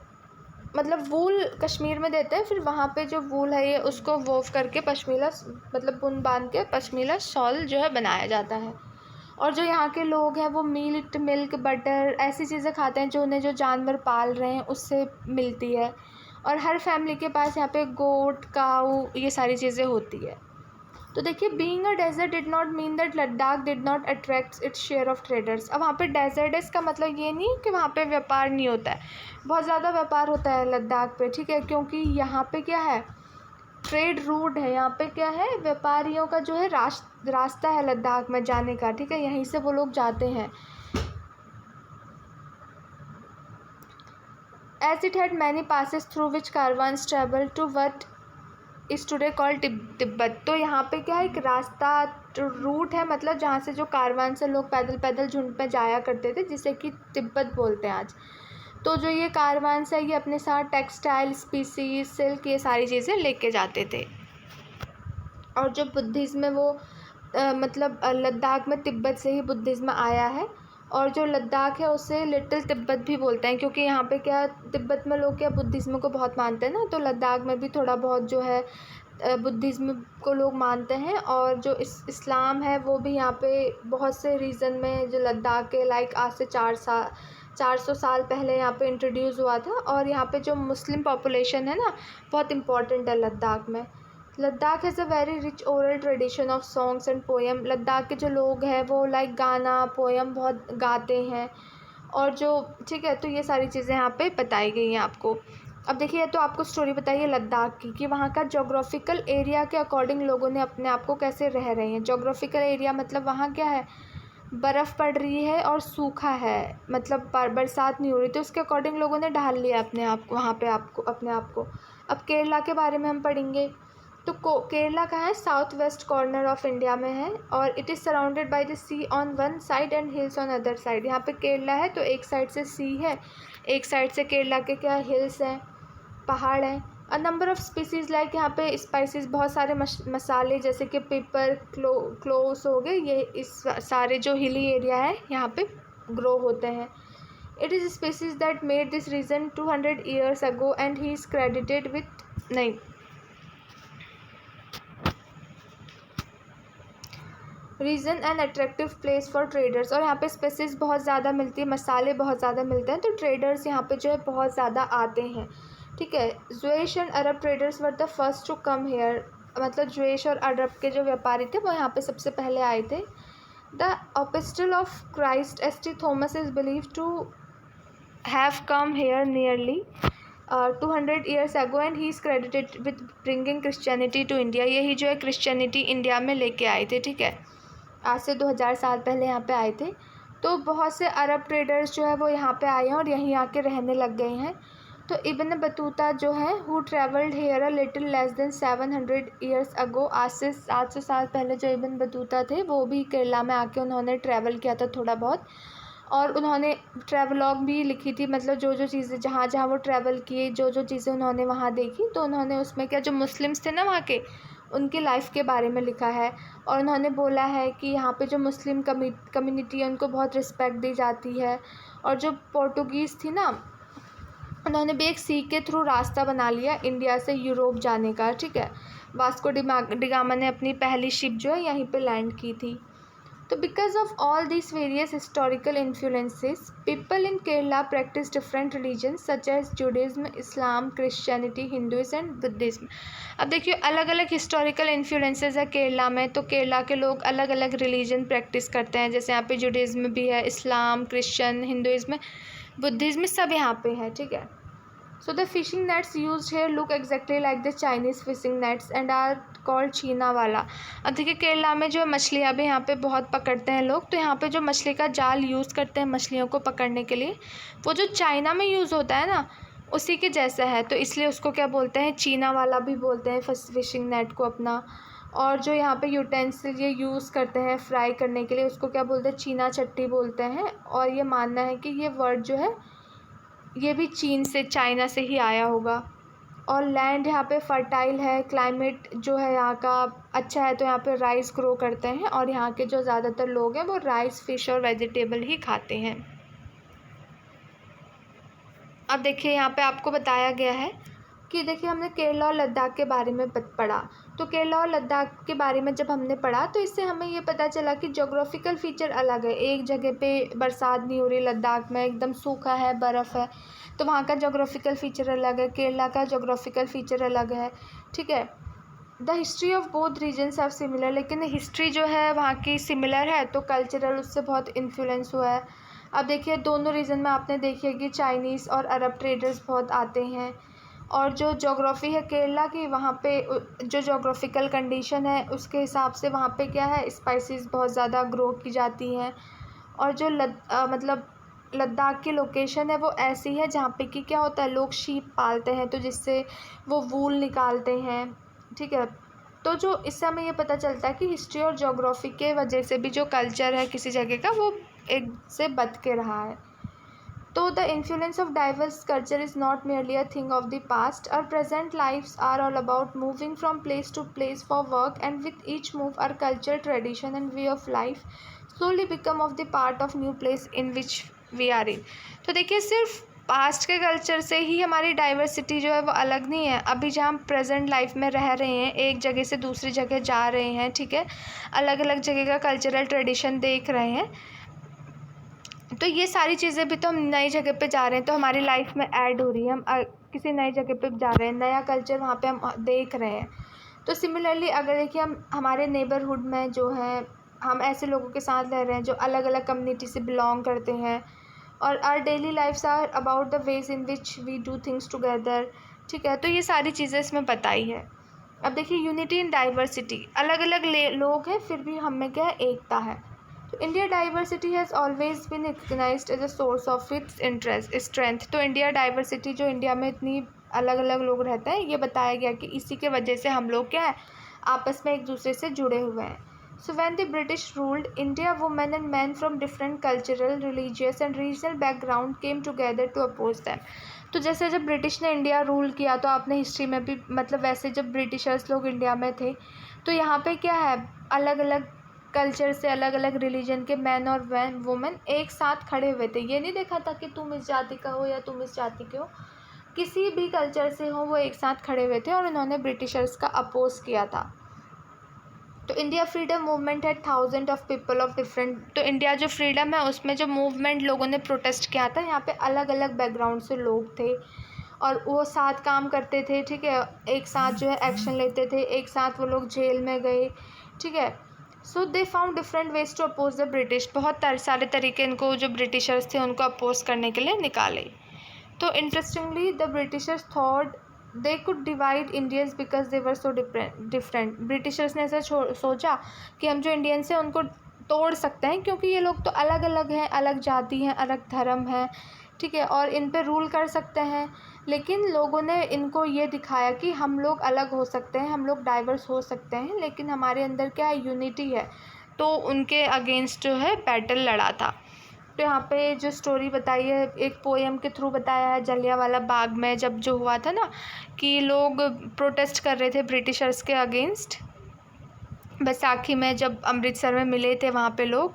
मतलब वूल कश्मीर में देते हैं, फिर वहाँ पे जो वूल है ये उसको वोव करके पश्मीना, मतलब बुन बांध के पश्मीना शॉल जो है बनाया जाता है। और जो यहाँ के लोग हैं वो मीट, मिल्क, बटर, ऐसी चीज़ें खाते हैं जो उन्हें, जो जानवर पाल रहे हैं उससे मिलती है, और हर फैमिली के पास यहाँ पे गोट, काऊ, ये सारी चीज़ें होती है। तो देखिए, being a desert did not mean that Ladakh did not attract its share of traders. अब वहाँ पे डेजर्ट है, इसका मतलब ये नहीं कि वहाँ पे व्यापार नहीं होता है, बहुत ज़्यादा व्यापार होता है लद्दाख पे, ठीक है, क्योंकि यहाँ पे क्या है, ट्रेड रूट है, यहाँ पे क्या है, व्यापारियों का जो है रास्ता है लद्दाख में जाने का, ठीक है, यहीं से वो लोग जाते हैं। As it had many passes through which caravans traveled to what is today called Tibet. तो यहाँ पे क्या है, एक रास्ता रूट है, मतलब जहाँ से जो कारवान से लोग पैदल पैदल झुंड में जाया करते थे, जिसे कि तिब्बत बोलते हैं आज। तो जो ये कारवान से ये अपने साथ टेक्सटाइल, स्पीसीज, सिल्क, ये सारी चीज़ें लेके जाते थे। और जो बुद्धिज़्म है वो मतलब लद्दाख में तिब्बत से ही बुद्धिज़्म आया है। और जो लद्दाख है उसे लिटिल तिब्बत भी बोलते हैं, क्योंकि यहाँ पे क्या, तिब्बत में लोग क्या बुद्धिज़्म को बहुत मानते हैं ना, तो लद्दाख में भी थोड़ा बहुत जो है बुद्धिज़्म को लोग मानते हैं। और जो इस्लाम है वो भी यहाँ पे बहुत से रीज़न में, जो लद्दाख के लाइक आज से 400 साल पहले यहाँ पे इंट्रोड्यूस हुआ था। और यहाँ पे जो मुस्लिम पॉपुलेशन है ना, बहुत इम्पॉर्टेंट है लद्दाख में। Ladakh has a very rich oral tradition of songs and poem. Ladakh के जो लोग हैं वो लाइक गाना, पोएम बहुत गाते हैं। और जो ठीक है, तो ये सारी चीज़ें यहाँ पे बताई गई हैं आपको। अब देखिए, तो आपको स्टोरी बताइए लद्दाख की, कि वहाँ का जोग्राफिकल एरिया के अकॉर्डिंग लोगों ने अपने आप को कैसे रह रहे हैं। जोग्राफिकल एरिया मतलब वहाँ क्या है, बर्फ़ पड़ रही है और सूखा है, मतलब बरसात नहीं हो रही, तो उसके अकॉर्डिंग लोगों ने ढाल लिया अपने आप को वहाँ पे अपने आप को। अब केरला के बारे में हम पढ़ेंगे। तो केरला कहाँ है, south west corner of India में है। और it is surrounded by the sea on one side and hills on other side. यहाँ पे केरला है तो एक साइड से सी है, एक साइड से केरला के क्या हिल्स हैं, पहाड़ हैं। A number of species like, यहाँ पे स्पाइसेस, बहुत सारे मसाले जैसे कि पेपर, क्लोव्स हो गए, ये इस सारे जो हिली एरिया है यहाँ पे ग्रो होते हैं। It is species that made this region 200 years ago and he is credited with नहीं reason and attractive place for traders. और यहाँ पे स्पेसीज बहुत ज़्यादा मिलती है, मसाले बहुत ज़्यादा मिलते हैं, तो ट्रेडर्स यहाँ पे जो है बहुत ज़्यादा आते हैं। ठीक है, Jewish and Arab traders were the first to come here. मतलब ज्वेश और अरब के जो व्यापारी थे वो यहाँ पे सबसे पहले आए थे। The apostle of Christ ST. Thomas is believe to have come here nearly 200 years ago and he is credited with bringing Christianity to India. यही जो है क्रिश्चियनिटी इंडिया में लेके आए थे। ठीक है, आज से 2000 साल पहले यहाँ पे आए थे। तो बहुत से अरब ट्रेडर्स जो है वो यहाँ पे आए हैं और यहीं आके रहने लग गए हैं। तो इब्न बतूता जो है, who travelled here a little less than 700 years ago, आज से 700 साल पहले जो इब्न बतूता थे वो भी केरला में आके उन्होंने ट्रैवल किया था थोड़ा बहुत। और उन्होंने ट्रैवलॉग भी लिखी थी, मतलब जो जो चीज़ें जहाँ जहाँ वो ट्रैवल किए, जो जो चीज़ें उन्होंने वहाँ देखी, तो उन्होंने उसमें क्या, जो मुस्लिम्स थे ना वहाँ के, उनकी लाइफ के बारे में लिखा है। और उन्होंने बोला है कि यहाँ पे जो मुस्लिम कम्युनिटी है उनको बहुत रिस्पेक्ट दी जाती है। और जो पोर्टुगीज़ थी ना, उन्होंने भी एक सी के थ्रू रास्ता बना लिया इंडिया से यूरोप जाने का। ठीक है, वास्को डिगामा ने अपनी पहली शिप जो है यहीं पे लैंड की थी। तो because of all this various historical influences, people in Kerala practice different religions such as Judaism, Islam, Christianity, Hinduism and Buddhism. अब देखिए, अलग अलग हिस्टोरिकल इन्फ्लुएंसेस है केरला में, तो केरला के लोग अलग अलग रिलीजन प्रैक्टिस करते हैं। जैसे यहाँ पे जुडिज्म भी है, इस्लाम, क्रिश्चियन, हिंदुइज्म, बुद्धिज्म, सब यहाँ पे है। ठीक है, so the fishing nets used here look exactly like the Chinese fishing nets and are called चीना वाला। अब देखिए, केरला में जो मछलियाँ भी यहाँ पे बहुत पकड़ते हैं लोग, तो यहाँ पे जो मछली का जाल यूज़ करते हैं मछलियों को पकड़ने के लिए, वो जो चाइना में यूज़ होता है ना, उसी के जैसा है, तो इसलिए उसको क्या बोलते हैं, चीना वाला भी बोलते हैं फिशिंग नेट को अपना। और जो यहाँ पे यूटेंसिल ये यूज़ करते हैं फ्राई करने के लिए, उसको क्या बोलते हैं, चीना चट्टी बोलते हैं। और ये मानना है कि ये वर्ड जो है ये भी चीन से, चाइना से ही आया होगा। और लैंड यहाँ पे फर्टाइल है, क्लाइमेट जो है यहाँ का अच्छा है, तो यहाँ पे राइस ग्रो करते हैं। और यहाँ के जो ज़्यादातर लोग हैं वो राइस, फिश और वेजिटेबल ही खाते हैं। अब देखिए, यहाँ पे आपको बताया गया है कि देखिए, हमने केरला और लद्दाख के बारे में पढ़ा। तो केरला और लद्दाख के बारे में जब हमने पढ़ा तो इससे हमें ये पता चला कि जोग्राफिकल फ़ीचर अलग है। एक जगह पे बरसात नहीं हो रही, लद्दाख में एकदम सूखा है, बर्फ़ है, तो वहाँ का जोग्राफिकल फ़ीचर अलग है, केरला का जोग्राफिकल फ़ीचर अलग है। ठीक है, the history of both regions are similar, लेकिन हिस्ट्री जो है वहाँ की सिमिलर है, तो कल्चरल उससे बहुत इन्फ्लुएंस हुआ है। अब देखिए, दोनों रीजन में आपने देखिए कि चाइनीज़ और अरब ट्रेडर्स बहुत आते हैं। और जो जोग्राफ़ी है केरला की, वहाँ पे जो जोग्राफिकल कंडीशन है उसके हिसाब से वहाँ पे क्या है, स्पाइसेस बहुत ज़्यादा ग्रो की जाती हैं। और जो मतलब लद्दाख की लोकेशन है वो ऐसी है जहाँ पे कि क्या होता है, लोग शीप पालते हैं, तो जिससे वो वूल निकालते हैं। ठीक है। तो जो इससे हमें ये पता चलता है कि हिस्ट्री और ज्योग्राफी के वजह से भी जो कल्चर है किसी जगह का वो एक से बच के रहा है। तो the influence of diverse culture is not merely a thing of the past. Our present lives are all about moving from place to place for work, and with each move our culture, tradition and way of life slowly become of the part of new place in which we are in. तो देखिए सिर्फ past के culture से ही हमारी diversity जो है वो अलग नहीं है। अभी जहाँ हम प्रेजेंट लाइफ में रह रहे हैं, एक जगह से दूसरी जगह जा रहे हैं, ठीक है, अलग अलग जगह का कल्चरल ट्रेडिशन देख रहे हैं, तो ये सारी चीज़ें भी तो हम नई जगह पे जा रहे हैं तो हमारी लाइफ में ऐड हो रही है। हम किसी नई जगह पे जा रहे हैं, नया कल्चर वहाँ पे हम देख रहे हैं। तो सिमिलरली अगर देखिए हम हमारे नेबरहुड में जो है हम ऐसे लोगों के साथ रह रहे हैं जो अलग अलग कम्युनिटी से बिलोंग करते हैं, और our daily lifes are about the ways in which we do things together, ठीक है। तो ये सारी चीज़ें इसमें बताई है। अब देखिए यूनिटी इन डाइवर्सिटी, अलग अलग लोग हैं फिर भी हम में क्या है, एकता है। तो India diversity has always been recognised as a source of its interest strength. तो इंडिया डाइवर्सिटी जो इंडिया में इतनी अलग अलग लोग रहते हैं, ये बताया गया कि इसी के वजह से हम लोग क्या है, आपस में एक दूसरे से जुड़े हुए हैं। So when the British ruled India, women and men from different cultural, religious and regional background came together to oppose them. तो जैसे जब ब्रिटिश ने इंडिया रूल किया तो आपने हिस्ट्री में भी मतलब वैसे जब ब्रिटिशर्स लोग इंडिया में थे तो यहाँ पे क्या है, अलग अलग कल्चर से अलग अलग रिलीजन के मैन और वुमेन एक साथ खड़े हुए थे। ये नहीं देखा था कि तुम इस जाति का हो या तुम इस जाति के हो, किसी भी कल्चर से हो, वो एक साथ खड़े हुए थे और उन्होंने ब्रिटिशर्स का अपोज किया था। तो इंडिया फ्रीडम मूवमेंट है thousand of people of different, तो इंडिया जो फ्रीडम है उसमें जो मूवमेंट लोगों ने प्रोटेस्ट किया था, यहाँ पे अलग अलग बैकग्राउंड से लोग थे और वो साथ काम करते थे, ठीक है, एक साथ जो है एक्शन लेते थे, एक साथ वो लोग जेल में गए, ठीक है। So they found different ways to oppose the British, बहुत सारे तरीके इनको जो ब्रिटिशर्स थे उनको अपोज करने के लिए निकाले। तो interestingly the Britishers thought they could divide Indians because they were so different. Britishers ने ऐसा सोचा कि हम जो इंडियंस हैं उनको तोड़ सकते हैं क्योंकि ये लोग तो अलग अलग हैं, अलग जाति हैं, अलग धर्म है, ठीक है, और इन पे रूल कर सकते हैं। लेकिन लोगों ने इनको ये दिखाया कि हम लोग अलग हो सकते हैं, हम लोग डाइवर्स हो सकते हैं, लेकिन हमारे अंदर क्या है, यूनिटी है। तो उनके अगेंस्ट जो है बैटल लड़ा था। तो यहाँ पे जो स्टोरी बताई है एक पोएम के थ्रू बताया है, जलियांवाला बाग में जब जो हुआ था ना कि लोग प्रोटेस्ट कर रहे थे ब्रिटिशर्स के अगेंस्ट, बैसाखी में जब अमृतसर में मिले थे वहाँ पे लोग,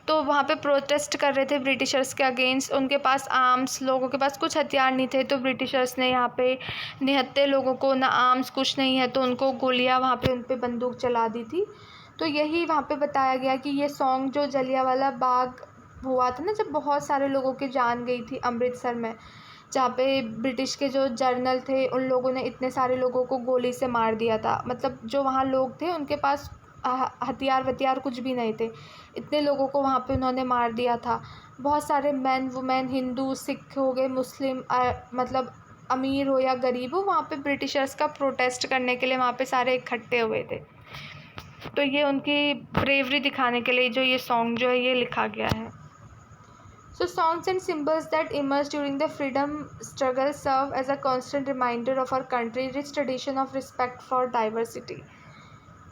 तो वहाँ पे प्रोटेस्ट कर रहे थे ब्रिटिशर्स के अगेंस्ट। उनके पास आर्म्स, लोगों के पास कुछ हथियार नहीं थे, तो ब्रिटिशर्स ने यहाँ पे निहत्थे लोगों को, ना आर्म्स कुछ नहीं है, तो उनको गोलियाँ वहाँ पे उन पे बंदूक चला दी थी। तो यही वहाँ पे बताया गया कि ये सॉन्ग जो जलियांवाला बाग हुआ था ना, जब बहुत सारे लोगों की जान गई थी अमृतसर में, जहाँ पे ब्रिटिश के जो जर्नल थे उन लोगों ने इतने सारे लोगों को गोली से मार दिया था। मतलब जो वहाँ लोग थे उनके पास हथियार कुछ भी नहीं थे, इतने लोगों को वहाँ पे उन्होंने मार दिया था। बहुत सारे मैन वुमेन, हिंदू, सिख हो गए, मुस्लिम, मतलब अमीर हो या गरीब हो, वहाँ पे ब्रिटिशर्स का प्रोटेस्ट करने के लिए वहाँ पे सारे इकट्ठे हुए थे। तो ये उनकी ब्रेवरी दिखाने के लिए जो ये सॉन्ग जो है ये लिखा गया है। So songs and symbols that emerged during the freedom struggle serve as a constant reminder of our country's rich tradition of respect for diversity.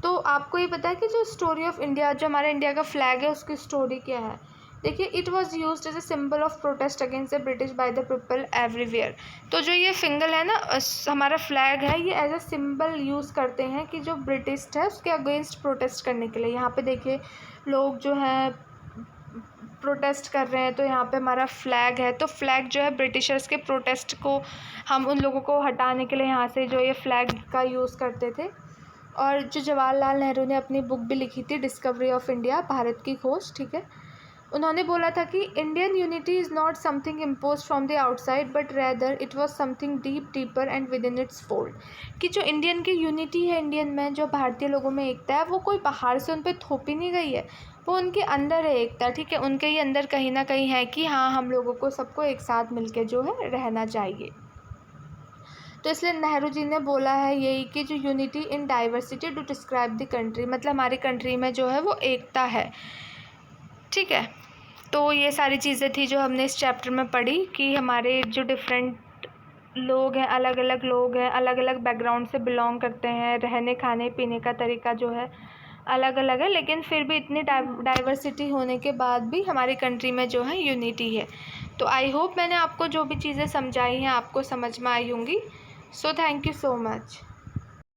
तो आपको ये पता है कि जो स्टोरी ऑफ इंडिया, जो हमारा इंडिया का फ्लैग है, उसकी स्टोरी क्या है? देखिए, it was use as a symbol of protest against the British by the people everywhere. तो जो ये फिंगल है ना, हमारा फ्लैग है, ये एज अ सिंबल यूज़ करते हैं कि जो ब्रिटिश है उसके अगेंस्ट प्रोटेस्ट करने के लिए। यहाँ पे देखिए लोग जो हैं प्रोटेस्ट कर रहे हैं, तो यहाँ पे हमारा फ्लैग है। तो फ्लैग जो है ब्रिटिशर्स के प्रोटेस्ट को, हम उन लोगों को हटाने के लिए यहाँ से जो ये फ्लैग का यूज़ करते थे। और जो जवाहरलाल नेहरू ने अपनी बुक भी लिखी थी, डिस्कवरी ऑफ इंडिया, भारत की खोज, ठीक है, उन्होंने बोला था कि Indian unity is not something impose from the outside but rather it was something deeper and with in its fold. कि जो इंडियन की यूनिटी है, इंडियन में जो भारतीय लोगों में एकता है, वो कोई बाहर से उन पर थोपी नहीं गई है, वो उनके अंदर है एकता, ठीक है, उनके ही अंदर कहीं ना कहीं है कि हाँ, हम लोगों को सबको एक साथ मिलके जो है रहना चाहिए। तो इसलिए नेहरू जी ने बोला है यही कि जो unity in diversity to describe the country, मतलब हमारी कंट्री में जो है वो एकता है, ठीक है। तो ये सारी चीज़ें थी जो हमने इस चैप्टर में पढ़ी कि हमारे जो डिफरेंट लोग हैं, अलग अलग लोग हैं, अलग अलग बैकग्राउंड से बिलोंग करते हैं, रहने खाने पीने का तरीका जो है अलग अलग है, लेकिन फिर भी इतनी डाइवर्सिटी होने के बाद भी हमारी कंट्री में जो है यूनिटी है। तो आई होप मैंने आपको जो भी चीज़ें समझाई हैं आपको समझ में आई होंगी। So thank you so much.